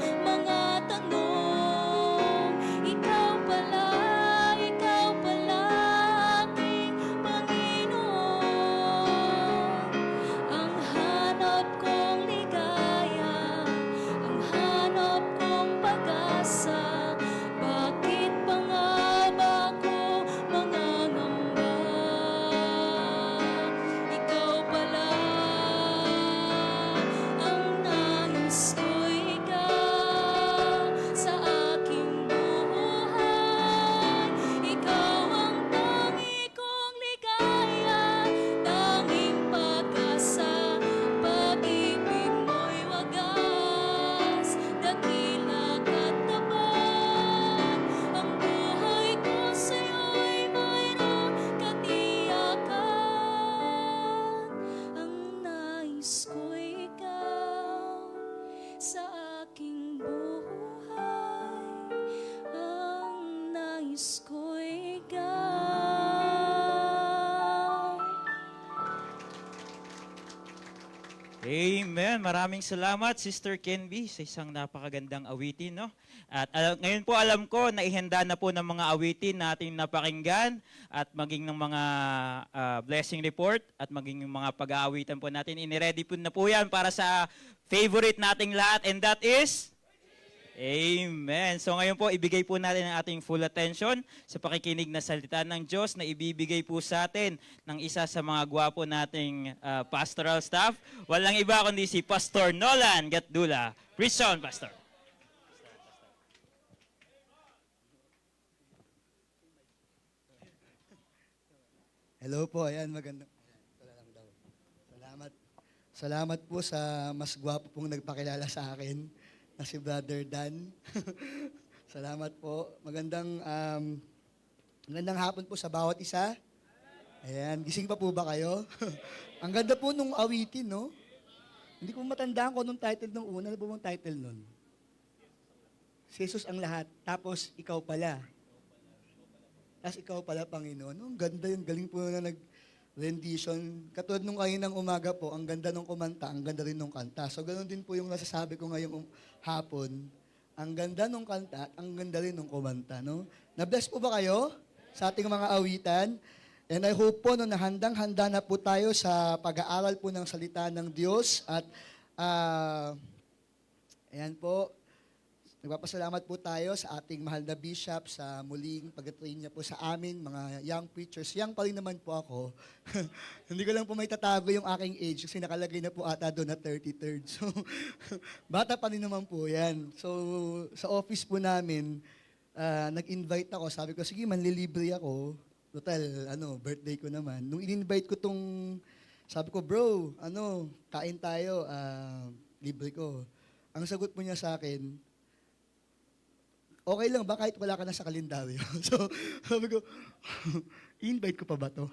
Amen. Maraming salamat, Sister Kenby, sa isang napakagandang awitin, no? At ngayon po alam ko na ihanda na po ng mga awitin nating napakinggan at maging ng mga blessing report at maging yung mga pag-aawitan po natin. Iniready po na po yan para sa favorite nating lahat, and that is... Amen. So ngayon po, ibigay po natin ang ating full attention sa pakikinig na salita ng Diyos na ibibigay po sa atin ng isa sa mga gwapo nating pastoral staff. Walang iba kundi si Pastor Nolan Gatdula. Preach on, Pastor. Hello po, ayan, magandang. Wala lang daw. Salamat. Salamat po sa mas gwapo pong nagpakilala sa akin na si Brother Dan. Salamat po. Magandang hapon po sa bawat isa. Ayan, gising pa po ba kayo? Ang ganda po nung awitin, no? Hindi ko matandaan ko nung title nung una. Ano po bang title nun? Si Jesus ang lahat. Tapos, ikaw pala. Tapos ikaw pala, Panginoon. Ang ganda yung galing po na nag-rendition. Katulad nung kaninang umaga po, ang ganda nung kumanta, ang ganda rin nung kanta. So, ganoon din po yung nasasabi ko ngayong hapon. Ang ganda nung kanta at ang ganda rin nung kumanta. No? Na-bless po ba kayo sa ating mga awitan? And I hope po na handang-handa na po tayo sa pag-aaral po ng salita ng Diyos. At ayan po, nagpapasalamat po tayo sa ating mahal na bishop sa muling pag-train niya po sa amin, mga young preachers. Young pa rin naman po ako. Hindi ko lang po may tatago yung aking age kasi nakalagay na po ata doon na 33rd. So, bata pa rin naman po yan. So, sa office po namin, nag-invite ako. Sabi ko, sige, manlilibre ako. Total, birthday ko naman. Nung in-invite ko sabi ko, bro, kain tayo, libre ko. Ang sagot mo niya sa akin, okay lang ba kahit wala ka na sa kalendaryo? So, sabi ko, i-invite ko pa ba to?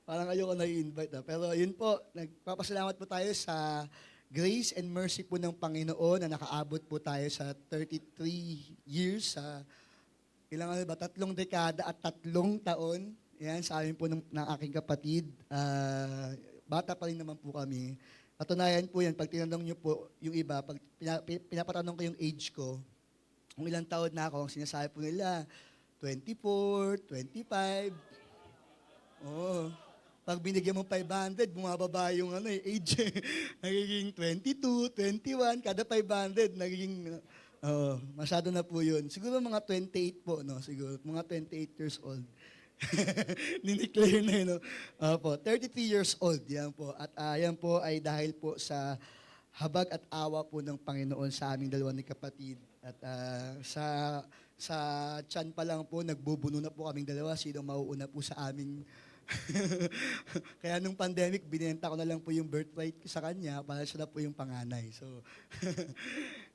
Parang ayoko na i-invite. Pero yun po, nagpapasalamat po tayo sa grace and mercy po ng Panginoon na nakaabot po tayo sa 33 years, sa ilang 3 dekada at 3 taon. Yan, sa amin po ng aking kapatid. Bata pa rin naman po kami. Katunayan po yan, pag tinanong nyo po yung iba, pag pinapatanong ko yung age ko, kung ilang taon na ako, ang sinasabi po nila, 24, 25. Oo. Pag binigyan mo 500, bumababa yung age. Nagiging 22, 21, kada 500, nagiging, masyado na po yun. Siguro mga 28 po, no? Siguro, mga 28 years old. Nineclare na yun, no? Opo, 33 years old, yan po. At yan po ay dahil po sa habag at awa po ng Panginoon sa aming dalawa ni kapatid. At sa tiyan pa lang po, nagbubuno na po kaming dalawa. Sino mauuna po sa aming... Kaya nung pandemic, binenta ko na lang po yung birthright ko sa kanya para siya na po yung panganay. So,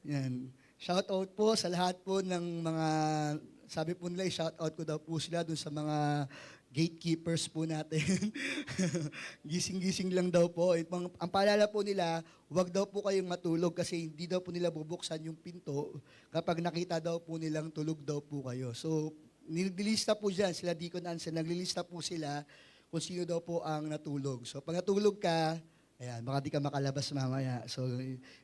yan. Shout out po sa lahat po ng mga... Sabi po nila, shout out ko daw po sila dun sa mga gatekeepers po natin. Gising-gising lang daw po. Ang paalala po nila, huwag daw po kayong matulog kasi hindi daw po nila bubuksan yung pinto kapag nakita daw po nilang tulog daw po kayo. So, nililista po dyan, sila Deacon Ansel, naglilista po sila kung sino daw po ang natulog. So, pag natulog ka, ayan, baka di ka makalabas mamaya. So,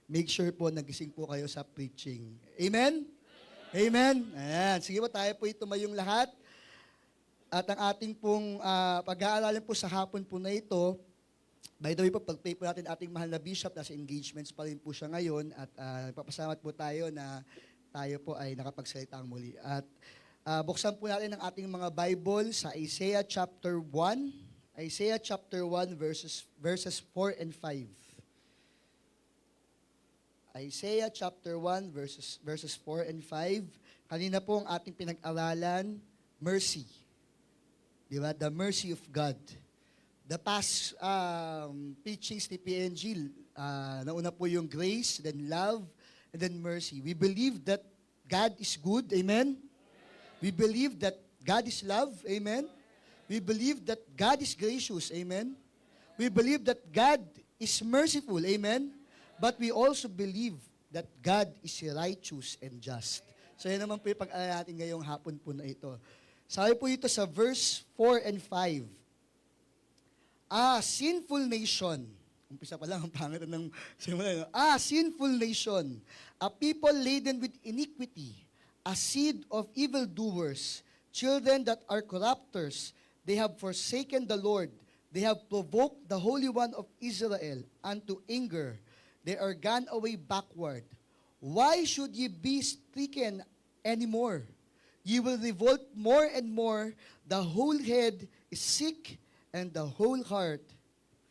make sure po nagising po kayo sa preaching. Amen? Amen? Ayan, sige po, tayo po tumayong lahat. At ang ating pong pag-aaralan po sa hapon po na ito, by the way po, pag-pray po natin ating mahal na bishop, nasa engagements pa rin po siya ngayon at nagpapasalamat po tayo na tayo po ay nakapagsalita muli. At buksan po natin ang ating mga Bible sa Isaiah chapter 1, Isaiah chapter 1 verses 4 and 5. Isaiah chapter 1 verses 4 and 5. Kanina po ang ating pinag-aralan, mercy. Di ba? The mercy of God. The past teachings ni PNG, nauna po yung grace, then love, and then mercy. We believe that God is good, amen? We believe that God is love, amen? We believe that God is gracious, amen? We believe that God is merciful, amen? But we also believe that God is righteous and just. So yan naman po yung pag-aaral natin ngayong hapon po na ito. Sabi po ito sa verse 4 and 5. A sinful nation Umpisa pa lang, ang pangit ng simula. Sinful nation, a people laden with iniquity, a seed of evildoers, children that are corrupters. They have forsaken the Lord. They have provoked the Holy One of Israel unto anger. They are gone away backward. Why should ye be stricken anymore? Ye will revolt more and more. The whole head is sick and the whole heart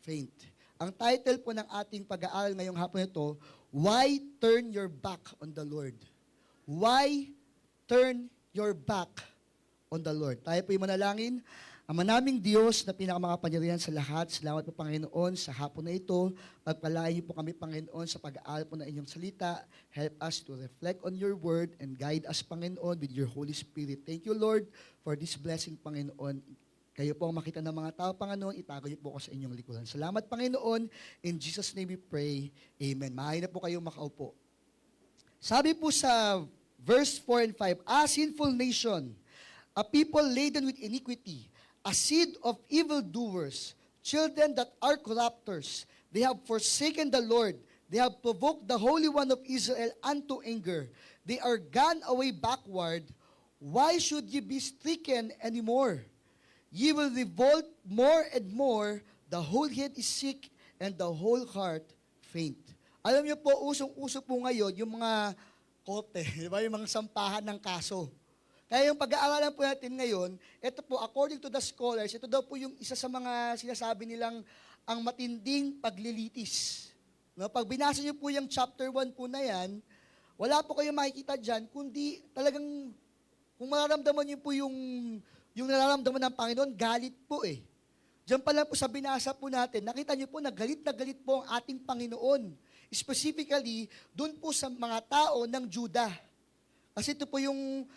faint. Ang title po ng ating pag-aaral ngayong hapon ito, Why Turn Your Back on the Lord? Why turn your back on the Lord? Tayo po yung manalangin. Ama naming Diyos na pinakamakapangyarihan sa lahat, salamat po Panginoon sa hapon na ito. Pagpalain niyo po kami Panginoon sa pag-aaral po ng inyong salita. Help us to reflect on your word and guide us Panginoon with your Holy Spirit. Thank you Lord for this blessing Panginoon. Kayo po ang makita ng mga tao, Panginoon, itago niyo po ako sa inyong likuran. Salamat, Panginoon. In Jesus' name we pray. Amen. Maaari na po kayong makaupo. Sabi po sa verse 4 and 5, sinful nation, a people laden with iniquity, a seed of evildoers, children that are corrupters. They have forsaken the Lord. They have provoked the Holy One of Israel unto anger. They are gone away backward. Why should ye be stricken anymore? Ye will revolt more and more, the whole head is sick, and the whole heart faint. Alam niyo po, usong-uso po ngayon yung mga kote, di ba? Yung mga sampahan ng kaso. Kaya yung pag-aaralan po natin ngayon, ito po, according to the scholars, ito daw po yung isa sa mga sinasabi nilang ang matinding paglilitis. No? Pag binasa niyo po yung chapter 1 po na yan, wala po kayong makikita dyan, kundi talagang, kung mararamdaman niyo po yung nararamdaman ng Panginoon, galit po eh. Diyan pa lang po sa binasa po natin, nakita niyo po na galit po ang ating Panginoon. Specifically, doon po sa mga tao ng Judah. Kasi ito po yung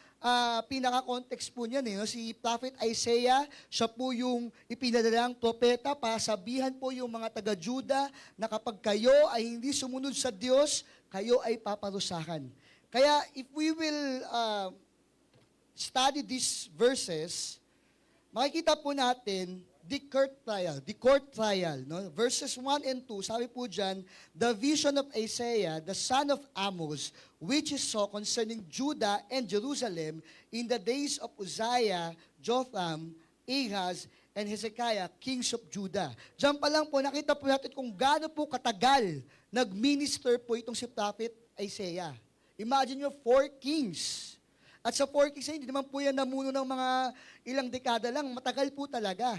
pinaka-context po niyan. Si Prophet Isaiah, siya po yung ipinadalang propeta para sabihan po yung mga taga-Judah na kapag kayo ay hindi sumunod sa Diyos, kayo ay paparusahan. Kaya if we will study these verses, makikita po natin the court trial. No? Verses 1 and 2, sabi po dyan, the vision of Isaiah, the son of Amos, which is saw concerning Judah and Jerusalem in the days of Uzziah, Jotham, Ahaz, and Hezekiah, kings of Judah. Diyan pa lang po, nakita po natin kung gaano po katagal nag-minister po itong si Prophet Isaiah. Imagine nyo, 4 kings. At sa 4 kings, hindi naman po yan namuno ng mga ilang dekada lang, matagal po talaga.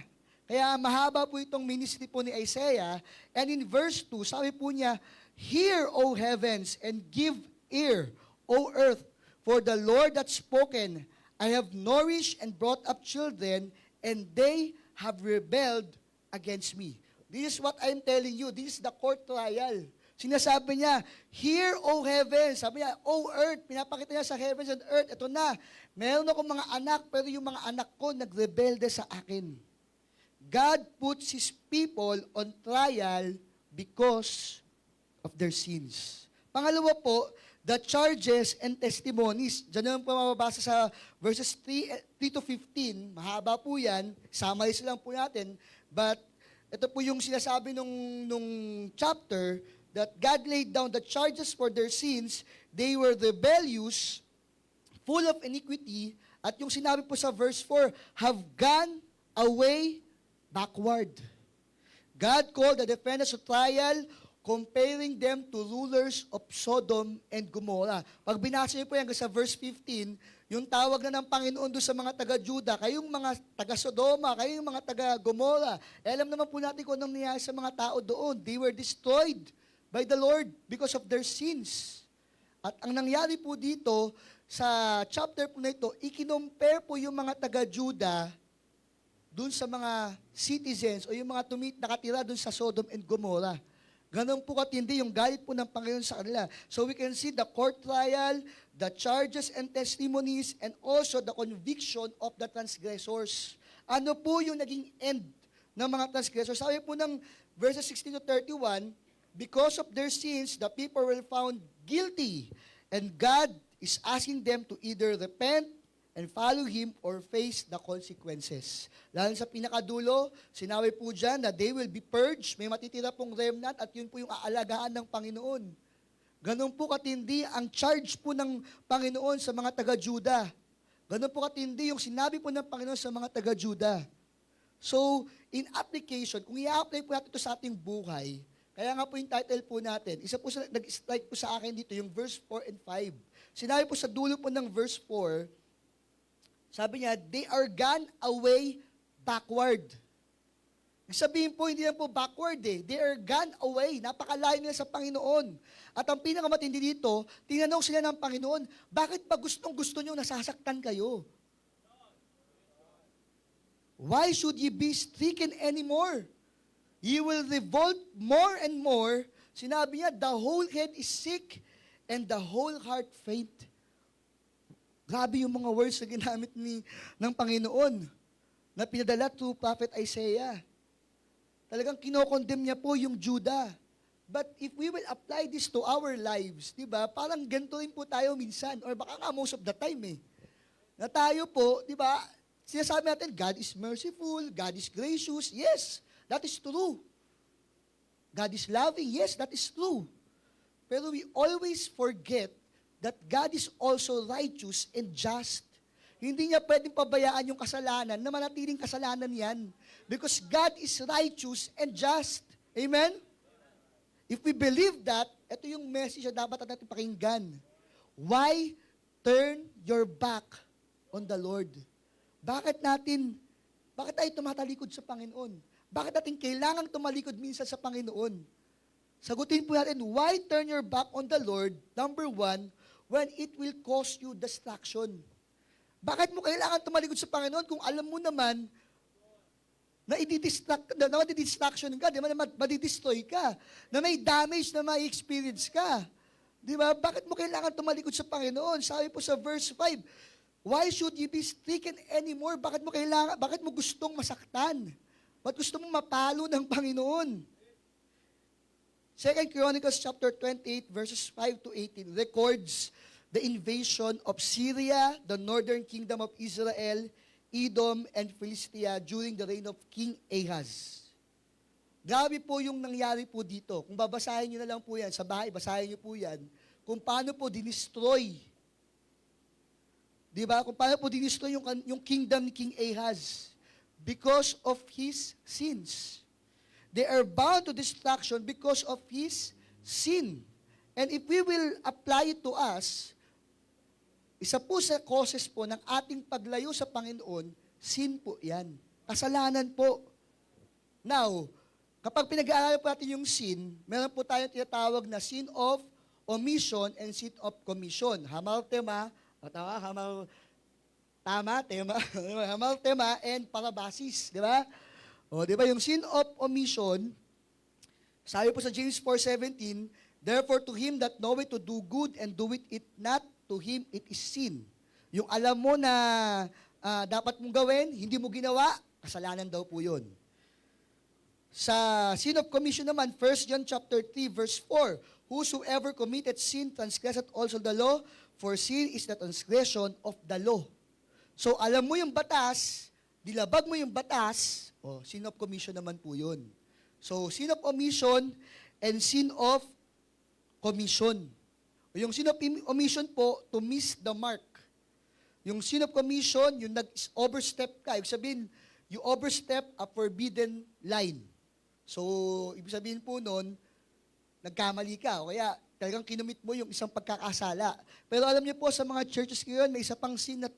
Kaya mahaba po itong ministry po ni Isaiah. And in verse 2, sabi po niya, Hear, O heavens, and give ear, O earth, for the Lord hath spoken, I have nourished and brought up children, and they have rebelled against me. This is what I'm telling you. This is the court trial. Sinasabi niya, Hear, O heavens. Sabi niya, O earth. Pinapakita niya sa heavens and earth. Ito na, meron akong mga anak, pero yung mga anak ko nagrebelde sa akin. God puts His people on trial because of their sins. Pangalawa po, the charges and testimonies. Diyan naman po mababasa sa verses 3 to 15. Mahaba po yan. Summarize lang po natin. But ito po yung sinasabi nung chapter, that God laid down the charges for their sins. They were rebellious, full of iniquity, at yung sinabi po sa verse 4, have gone away backward. God called the defendants to trial, comparing them to rulers of Sodom and Gomorrah. Pag binasa niyo po yan sa verse 15, yung tawag na ng Panginoon doon sa mga taga-Judah, kayong mga taga-Sodoma, kayong mga taga-Gomorrah, alam naman po natin kung anong nangyari sa mga tao doon. They were destroyed by the Lord because of their sins. At ang nangyari po dito, sa chapter po na ito, ikinompare po yung mga taga-Judah dun sa mga citizens o yung mga nakatira dun sa Sodom and Gomorrah. Ganon po katindi yung galit po ng Panginoon sa kanila. So we can see the court trial, the charges and testimonies, and also the conviction of the transgressors. Ano po yung naging end ng mga transgressors? Sabi po ng verses 16 to 31, because of their sins, the people were found guilty. And God is asking them to either repent and follow Him or face the consequences. Lalo sa pinakadulo, sinabi po dyan na they will be purged, may matitira pong remnant at yun po yung aalagaan ng Panginoon. Ganun po katindi ang charge po ng Panginoon sa mga taga-Juda. Ganun po katindi yung sinabi po ng Panginoon sa mga taga-Juda. So, in application, kung i-apply po natin ito sa ating buhay, kaya nga po yung title po natin, isa po sa, nag-strike po sa akin dito, yung verse 4 and 5. Sinabi po sa dulo po ng verse 4, sabi niya, they are gone away backward. Sabihin po, hindi lang po backward eh. They are gone away. Napakalayo nila sa Panginoon. At ang pinakamatindi dito, tinanong sila ng Panginoon, bakit ba gustong-gusto nyo nasasaktan kayo? Why should ye be stricken anymore? Ye will revolt more and more. Sinabi niya, the whole head is sick and the whole heart faint. Grabe yung mga words na ginamit ng Panginoon na pinadala to Prophet Isaiah. Talagang kinokondemn niya po yung Judah. But if we will apply this to our lives, di ba, parang ganito rin po tayo minsan, or baka nga most of the time na tayo po, di ba, sinasabi natin, God is merciful, God is gracious. Yes, that is true. God is loving. Yes, that is true. Pero we always forget that God is also righteous and just. Hindi niya pwedeng pabayaan yung kasalanan na manatiling kasalanan yan. Because God is righteous and just. Amen? If we believe that, ito yung message na dapat natin pakinggan. Why turn your back on the Lord? Bakit tayo tumatalikod sa Panginoon? Bakit natin kailangang tumalikod minsan sa Panginoon? Sagutin po natin, why turn your back on the Lord? Number one, when it will cause you distraction. Bakit mo kailangan tumalikod sa Panginoon kung alam mo naman na madi-distraction ka, na madi-destroy ka, na may damage na may experience ka? Di ba? Bakit mo kailangan tumalikod sa Panginoon? Sabi po sa verse 5, why should you be stricken anymore? Bakit mo gustong masaktan? Bakit gusto mong mapalo ng Panginoon? 2 Chronicles chapter 28 verses 5 to 18 records the invasion of Syria, the northern kingdom of Israel, Edom, and Philistia during the reign of King Ahaz. Grabe po yung nangyari po dito. Kung babasahin nyo na lang po yan, sa bahay, basahin nyo po yan, kung paano po dinestroy. Di ba? Kung paano po dinestroy yung kingdom ni King Ahaz. Because of his sins. They are bound to destruction because of his sin. And if we will apply it to us, isa po sa causes po ng ating paglayo sa Panginoon, sin po yan. Kasalanan po. Now, kapag pinag-aaralan po natin yung sin, meron po tayong tinatawag na sin of omission and sin of commission. Hamal tema, hamal tema and parabasis, di ba? O, di ba yung sin of omission, sabi po sa James 4:17, therefore to him that knoweth to do good and doeth it not, to him it is sin. Yung alam mo na dapat mong gawin, hindi mo ginawa, kasalanan daw po yun. Sa sin of commission naman, 1 John chapter 3 verse 4, whosoever committed sin transgresseth also the law, for sin is the transgression of the law. So alam mo yung batas, dilabag mo yung batas, sin of commission naman po yun. So sin of omission and sin of commission. Yung sin of omission po, to miss the mark. Yung sin of commission, yung nag-overstep ka. Ibig sabihin, you overstep a forbidden line. So, ibig sabihin po nun, nagkamali ka. O kaya, talagang kinumit mo yung isang pagkakasala. Pero alam niyo po, sa mga churches ngayon, may isa pang sin na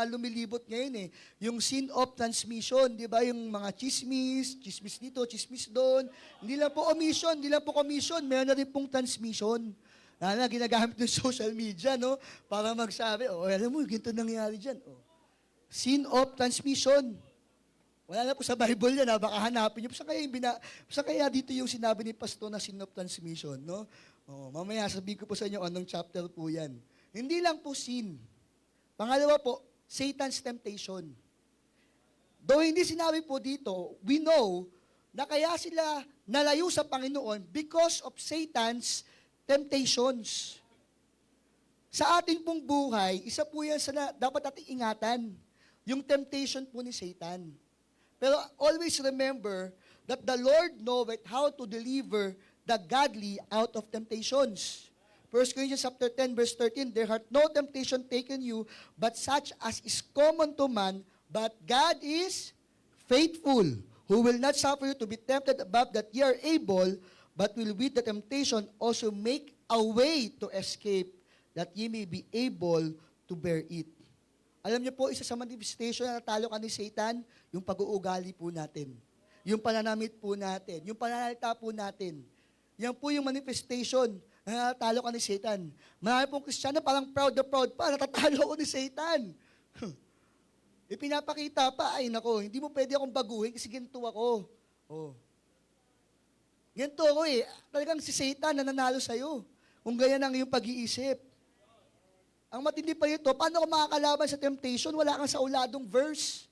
lumilibot ngayon Yung sin of transmission, di ba? Yung mga chismis dito, chismis doon. Hindi lang po omission, hindi lang po commission, meron na rin pong transmission. Na ginagamit ng social media, no? Para magsabi, alam mo, ganito nangyari dyan. Sin of transmission. Wala na po sa Bible yan, baka hanapin niyo. Saan kaya dito yung sinabi ni Pastor na sin of transmission, no? Mamaya sabihin ko po sa inyo anong chapter po yan. Hindi lang po sin. Pangalawa po, Satan's temptation. Though hindi sinabi po dito, we know na kaya sila nalayo sa Panginoon because of Satan's temptations. sa ating pong buhay, isa po yan sa dapat nating ingatan. Yung temptation po ni Satan. Pero always remember that the Lord knoweth how to deliver the godly out of temptations. 1 Corinthians chapter 10, verse 13, there hath no temptation taken you, but such as is common to man, but God is faithful, who will not suffer you to be tempted above that ye are able, but will with the temptation also make a way to escape, that ye may be able to bear it. Alam niyo po, isa sa manifestation na natalo ka ni Satan, yung pag-uugali po natin. Yung pananamit po natin. Yung pananalita po natin. Yan po yung manifestation na natalo ka ni Satan. Marami pong Kristiyano parang proud na proud pa, natatalo ko ni Satan. Ipinapakita pa, ay nako, hindi mo pwede akong baguhin kasi ganito ako. Oh. Ganito ako eh. Talagang si Satan nananalo sa'yo. Kung ganyan ang iyong pag-iisip. Ang matindi pa ito, paano ka makakalaban sa temptation? Wala kang sa uladong verse.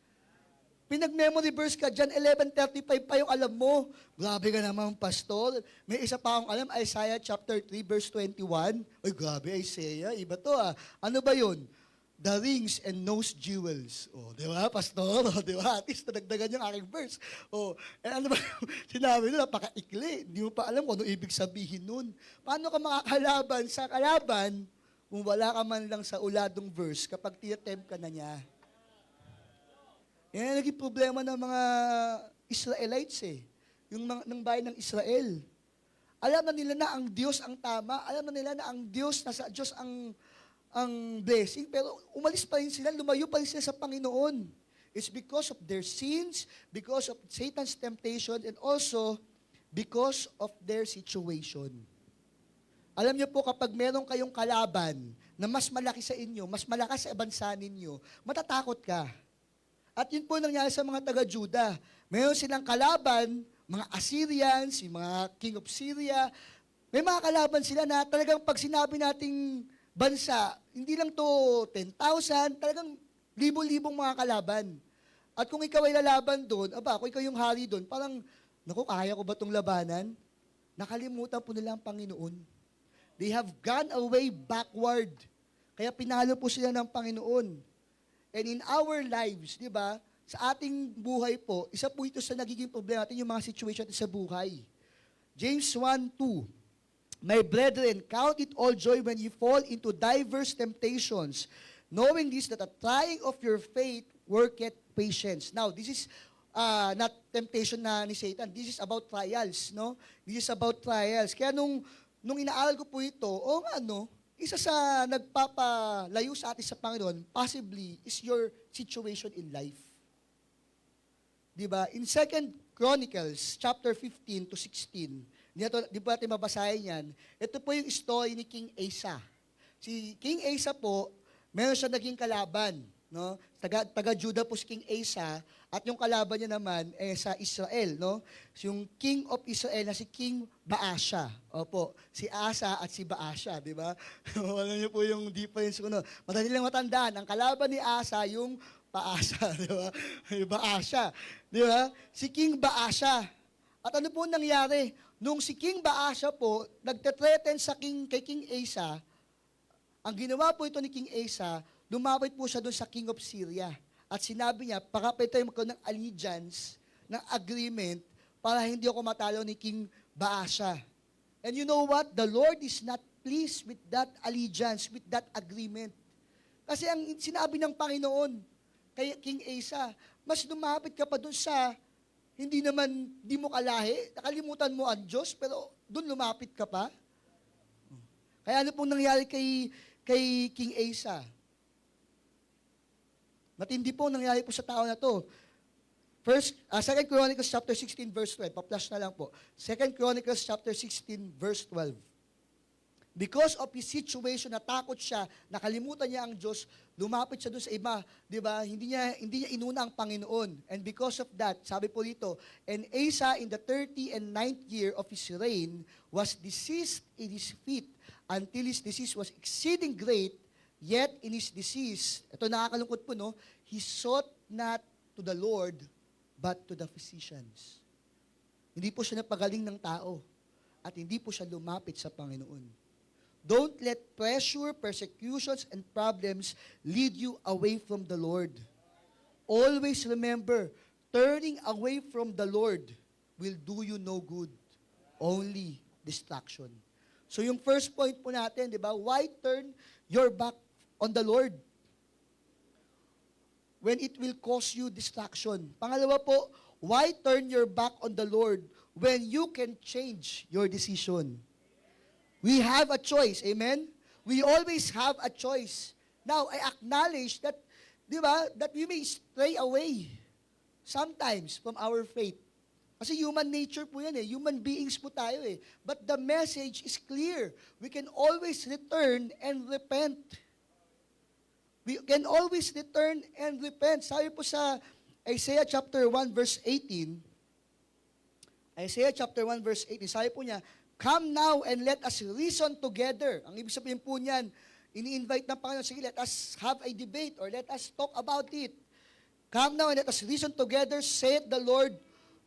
Pinag-memory verse ka dyan, 11:35 pa yung alam mo. Grabe ka naman, pastor. May isa pa akong alam, Isaiah chapter 3, verse 21. Ay, grabe, Isaiah. Iba to ah. Ano ba yun? The rings and nose jewels. Oh, di ba, pastor? Oh, di ba? At least nadagdagan yung aking verse. Oh, ano ba yung sinabi nila? Napaka-ikli. Hindi mo pa alam kung ano ibig sabihin nun. Paano ka makakalaban sa kalaban kung wala ka man lang sa uladong verse kapag tinatempt ka na niya? Yan ang naging problema ng mga Israelites eh. Yung ng bayan ng Israel. Alam na nila na ang Diyos ang tama. Alam na nila na ang Diyos, nasa Diyos ang blessing. Pero umalis pa rin sila, lumayo pa rin sila sa Panginoon. It's because of their sins, because of Satan's temptation, and also because of their situation. Alam niyo po, kapag meron kayong kalaban na mas malaki sa inyo, mas malakas sa bansa ninyo, matatakot ka. At yun po nangyari sa mga taga-Juda. Meron silang kalaban, mga Assyrians, yung mga king of Syria. May mga kalaban sila na talagang pag sinabi nating bansa, hindi lang to 10,000, talagang libo-libong mga kalaban. At kung ikaw ay lalaban doon, kung ikaw yung hari doon, parang, naku, kaya ko ba itong labanan? Nakalimutan po nila ang Panginoon. They have gone away backward. Kaya pinalo po sila ng Panginoon. And in our lives, di ba, sa ating buhay po, isa po ito sa nagiging problema natin, yung mga situation natin sa buhay. James 1:2, my brethren, count it all joy when you fall into diverse temptations, knowing this, that the trying of your faith worketh patience. Now, this is not temptation na ni Satan. This is about trials, no? This is about trials. Kaya nung inaaral ko po ito, isa sa nagpapalayo sa atin sa Panginoon, possibly, is your situation in life. Diba? In 2 Chronicles, chapter 15 to 16, di ba natin mabasahin yan? Ito po yung story ni King Asa. Si King Asa po, meron siya naging kalaban. No? Taga-Juda po si King Asa, at yung kalaban niya naman sa Israel, no? Yung King of Israel na si King Baasha. Opo, si Asa at si Baasha, di ba? Alam niyo po yung difference ko, no? Madali lang matandaan, ang kalaban ni Asa yung Baasha, di ba? Yung Baasha, di ba? Si King Baasha. At ano po nangyari? Nung si King Baasha po, nagte-threaten kay King Asa, ang ginawa po ito ni King Asa, lumapit po siya doon sa King of Syria. At sinabi niya, pakapit tayo magkaroon ng allegiance, ng agreement, para hindi ako matalo ni King Baasha. And you know what? The Lord is not pleased with that allegiance, with that agreement. Kasi ang sinabi ng Panginoon kay King Asa, mas lumapit ka pa doon sa, hindi mo kalahi, nakalimutan mo ang Diyos, pero doon lumapit ka pa. Kaya ano pong nangyari kay King Asa? Matindi po nangyari po sa tao na to. 2 Chronicles chapter 16 verse 12. Pa-flash na lang po. 2 Chronicles chapter 16 verse 12. Because of his situation, natakot siya, nakalimutan niya ang Diyos, lumapit siya doon sa iba, di ba? Hindi niya inuna ang Panginoon. And because of that, sabi po dito, and Asa in the 39th year of his reign was diseased in his feet until his disease was exceeding great. Yet in his disease, ito nakakalungkot po, no? He sought not to the Lord, but to the physicians. Hindi po siya napagaling ng tao, at hindi po siya lumapit sa Panginoon. Don't let pressure, persecutions, and problems lead you away from the Lord. Always remember, turning away from the Lord will do you no good. Only distraction. So yung first point po natin, di ba? Why turn your back on the Lord? When it will cause you distraction. Pangalawa po, why turn your back on the Lord when you can change your decision? We have a choice, amen? We always have a choice. Now, I acknowledge that, di ba, that we may stray away sometimes from our faith. Kasi human nature po yan eh. Human beings po tayo eh. But the message is clear. We can always return and repent. We can always return and repent. Sabi po sa Isaiah chapter 1 verse 18, Isaiah chapter 1 verse 18, sabi po niya, "Come now and let us reason together." Ang ibig sabihin po niyan, ini-invite ng Panginoon, sige, let us have a debate or let us talk about it. "Come now and let us reason together, saith the Lord.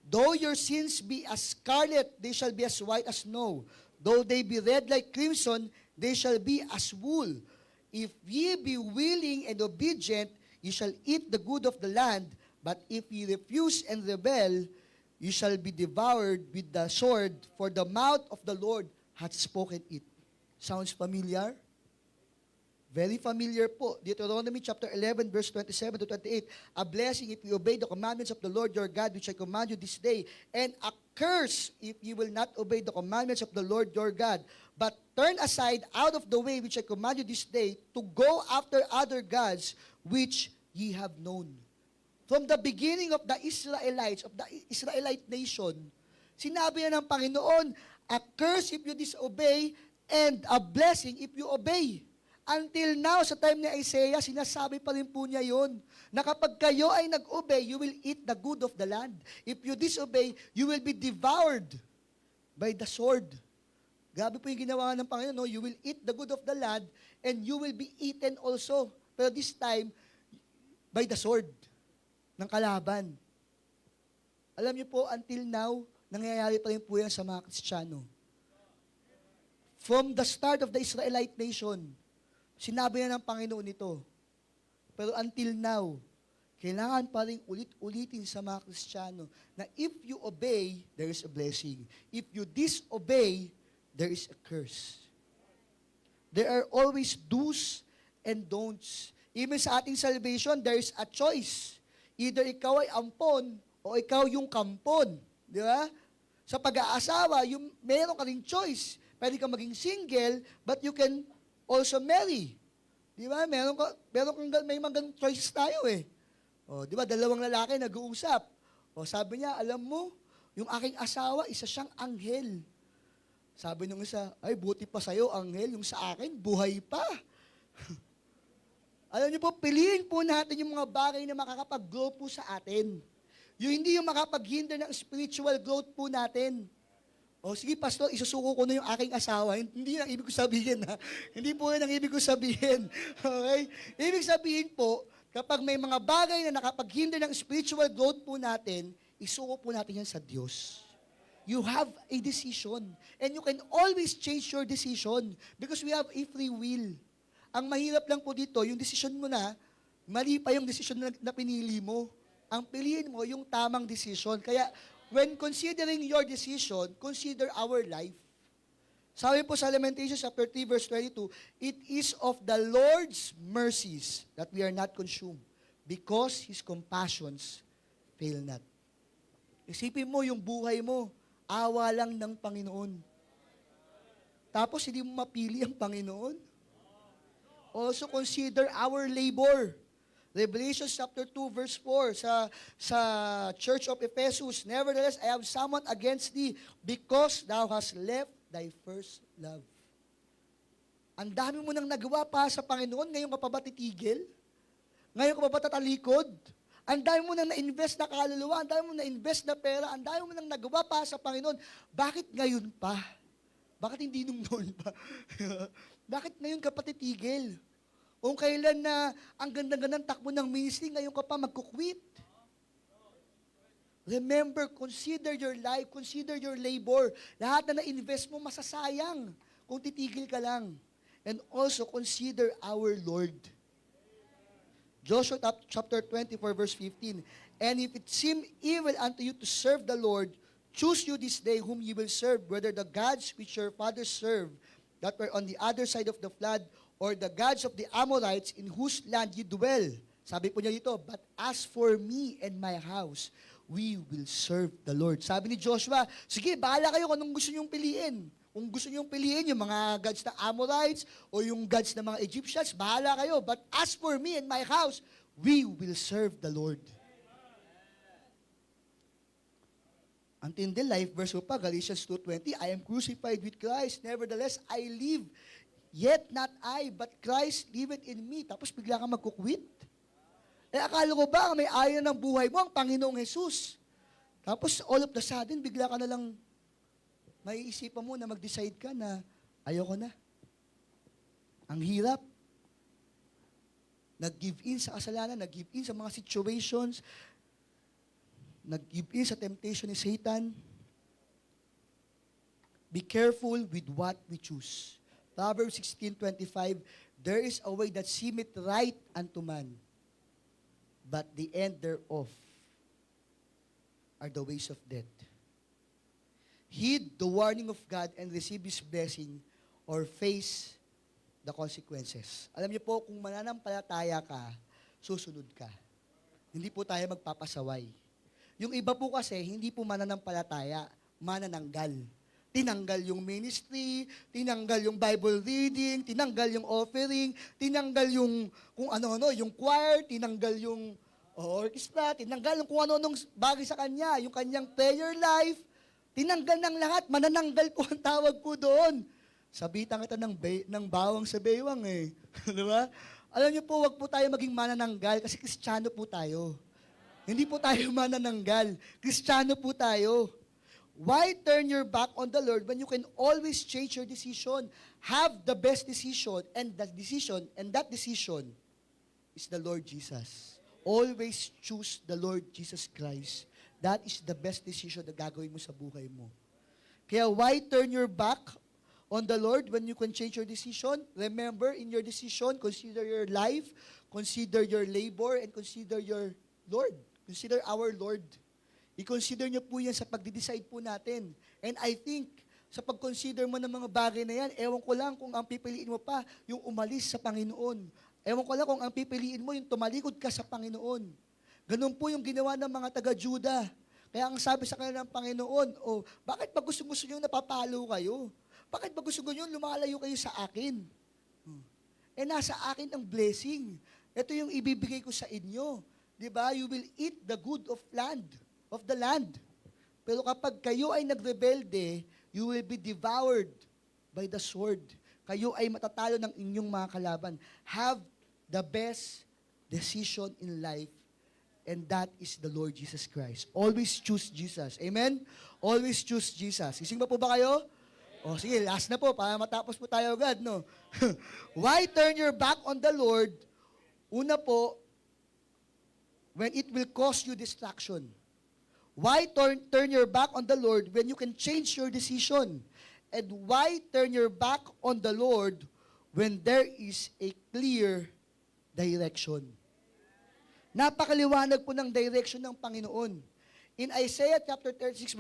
Though your sins be as scarlet, they shall be as white as snow. Though they be red like crimson, they shall be as wool. If ye be willing and obedient, ye shall eat the good of the land. But if ye refuse and rebel, you shall be devoured with the sword, for the mouth of the Lord hath spoken it." Sounds familiar? Very familiar po. Deuteronomy chapter 11 verse 27 to 28. "A blessing if you obey the commandments of the Lord your God, which I command you this day, and a curse if you will not obey the commandments of the Lord your God. But turn aside out of the way which I command you this day, to go after other gods which ye have known." From the beginning of the Israelites, of the Israelite nation, sinabi na ng Panginoon, a curse if you disobey, and a blessing if you obey. Until now, sa time ni Isaiah, sinasabi pa rin po niya yun, na kapag kayo ay nag-obey, you will eat the good of the land. If you disobey, you will be devoured by the sword. Grabe po yung ginawa ng Panginoon, no? You will eat the good of the land, and you will be eaten also. Pero this time, by the sword ng kalaban. Alam niyo po, until now, nangyayari pa rin po yan sa mga Kristiyano. From the start of the Israelite nation, sinabi na ng Panginoon ito. Pero until now, kailangan pa rin ulit-ulitin sa mga Kristiyano na if you obey, there is a blessing. If you disobey, there is a curse. There are always do's and don'ts. Even sa ating salvation, there is a choice. Either ikaw ay ampon o ikaw yung kampon. Di ba? Sa pag-aasawa, meron ka ring choice. Pwede ka maging single, but you can also marry. Di ba? May mga choices tayo eh. O, di ba? Dalawang lalaki nag-uusap. O, sabi niya, alam mo, yung aking asawa, isa siyang anghel. Sabi nung isa, ay, buti pa sa'yo, anghel. Yung sa akin, buhay pa. Alam niyo po, piliin po natin yung mga bagay na makakapag-grow po sa atin. Yung hindi yung makapaghinder ng spiritual growth po natin. O sige, pastor, isusuko ko na yung aking asawa. Hindi ang ibig ko sabihin, ha? Hindi po yan ang ibig ko sabihin. Okay? Ibig sabihin po, kapag may mga bagay na nakapaghinder ng spiritual growth po natin, isuko po natin yan sa Diyos. You have a decision. And you can always change your decision because we have a free will. Ang mahirap lang po dito, yung decision mo na, mali pa yung decision na pinili mo. Ang piliin mo, yung tamang decision. Kaya, when considering your decision, consider our life. Sabi po sa Lamentations chapter 3 verse 22, "It is of the Lord's mercies that we are not consumed, because His compassions fail not." Isipin mo yung buhay mo, awa lang ng Panginoon. Tapos hindi mo mapili ang Panginoon. Also consider our labor. Revelation chapter 2 verse 4 sa Church of Ephesus, "Nevertheless, I have somewhat against thee, because thou hast left thy first love." Ang dami mo nang nagawa pa sa Panginoon, ngayon ka pa ba titigil? Ngayon ka pa ba tatalikod? Ang dami mo nang na-invest na kaluluwa, ang dami mo na-invest na pera, ang dami mo nang nagawa pa sa Panginoon. Bakit ngayon pa? Bakit hindi nung noon pa? Bakit ngayon ka pa titigil? Kung kailan na ang ganda-gandang takbo ng ministry, ngayon ka pa magkukwit. Remember, consider your life, consider your labor. Lahat na na-invest mo, masasayang kung titigil ka lang. and also consider our Lord. Joshua chapter 24, verse 15. And if it seem evil unto you to serve the Lord, choose you this day whom you will serve, whether the gods which your fathers served, that were on the other side of the flood, or the gods of the Amorites in whose land you dwell. Sabi po niya dito, but as for me and my house, we will serve the Lord. Sabi ni Joshua, sige, bahala kayo kung anong gusto niyong piliin. Kung gusto niyong piliin yung mga gods ng Amorites o yung gods ng mga Egyptians, bahala kayo. But as for me and my house, we will serve the Lord. Until the life, verse 2 pa, Galatians 2:20, I am crucified with Christ, nevertheless I live, yet not I, but Christ liveth in me. Tapos bigla kang magkukwit. Akala ko ba, may ayaw ng buhay mo ang Panginoong Jesus. Tapos all of the sudden, bigla ka na lang, maiisipan mo na mag-decide ka na, ayoko na. Ang hirap. Nag-give in sa kasalanan, nag-give in sa mga situations, nag-give in sa temptation ni Satan. Be careful with what we choose. Proverbs 16:25, there is a way that seemeth right unto man, but the end thereof are the ways of death. Heed the warning of God and receive His blessing, or face the consequences. Alam niyo po, kung mananampalataya ka, susunod ka. Hindi po tayo magpapasaway. Yung iba po kasi, hindi po mananampalataya, manananggal. Tinanggal yung ministry, tinanggal yung Bible reading, tinanggal yung offering, tinanggal yung kung ano-ano, yung choir, tinanggal yung orchestra, tinanggal yung kung ano-anong bagay sa kanya, yung kanyang prayer life, tinanggal ng lahat, manananggal po ang tawag po doon. Sabitan kita ng bawang sa baywang eh. Di ba? Alam niyo po, wag po tayo maging manananggal kasi Kristiyano po tayo. Hindi po tayo manananggal. Kristiyano po tayo. Why turn your back on the Lord when you can always change your decision? Have the best decision, and that decision is the Lord Jesus. Always choose the Lord Jesus Christ. That is the best decision na gagawin mo sa buhay mo. Kaya why turn your back on the Lord when you can change your decision? Remember, in your decision, consider your life, consider your labor, and consider your Lord. Consider our Lord. I-consider niyo po yan sa pagde-decide po natin. And I think, sa pag-consider mo ng mga bagay na yan, ewan ko lang kung ang pipiliin mo pa, yung umalis sa Panginoon. Ewan ko lang kung ang pipiliin mo, yung tumalikod ka sa Panginoon. Ganun po yung ginawa ng mga taga-Juda. Kaya ang sabi sa kanila ng Panginoon, bakit ba gusto-gusto nyo napapalo kayo? Bakit ba gusto-gusto nyo lumalayo kayo sa akin? Nasa akin ang blessing. Ito yung ibibigay ko sa inyo. Diba? You will eat the good of the land. Pero kapag kayo ay nagrebelde, you will be devoured by the sword. Kayo ay matatalo ng inyong mga kalaban. Have the best decision in life, and that is the Lord Jesus Christ. Always choose Jesus. Amen? Always choose Jesus. Ising ba po ba kayo? Sige, last na po, para matapos po tayo agad, no? Why turn your back on the Lord? Una po, when it will cause you distraction. Why turn your back on the Lord when you can change your decision? And why turn your back on the Lord when there is a clear direction? Napakaliwanag po ng direction ng Panginoon. In Isaiah chapter 36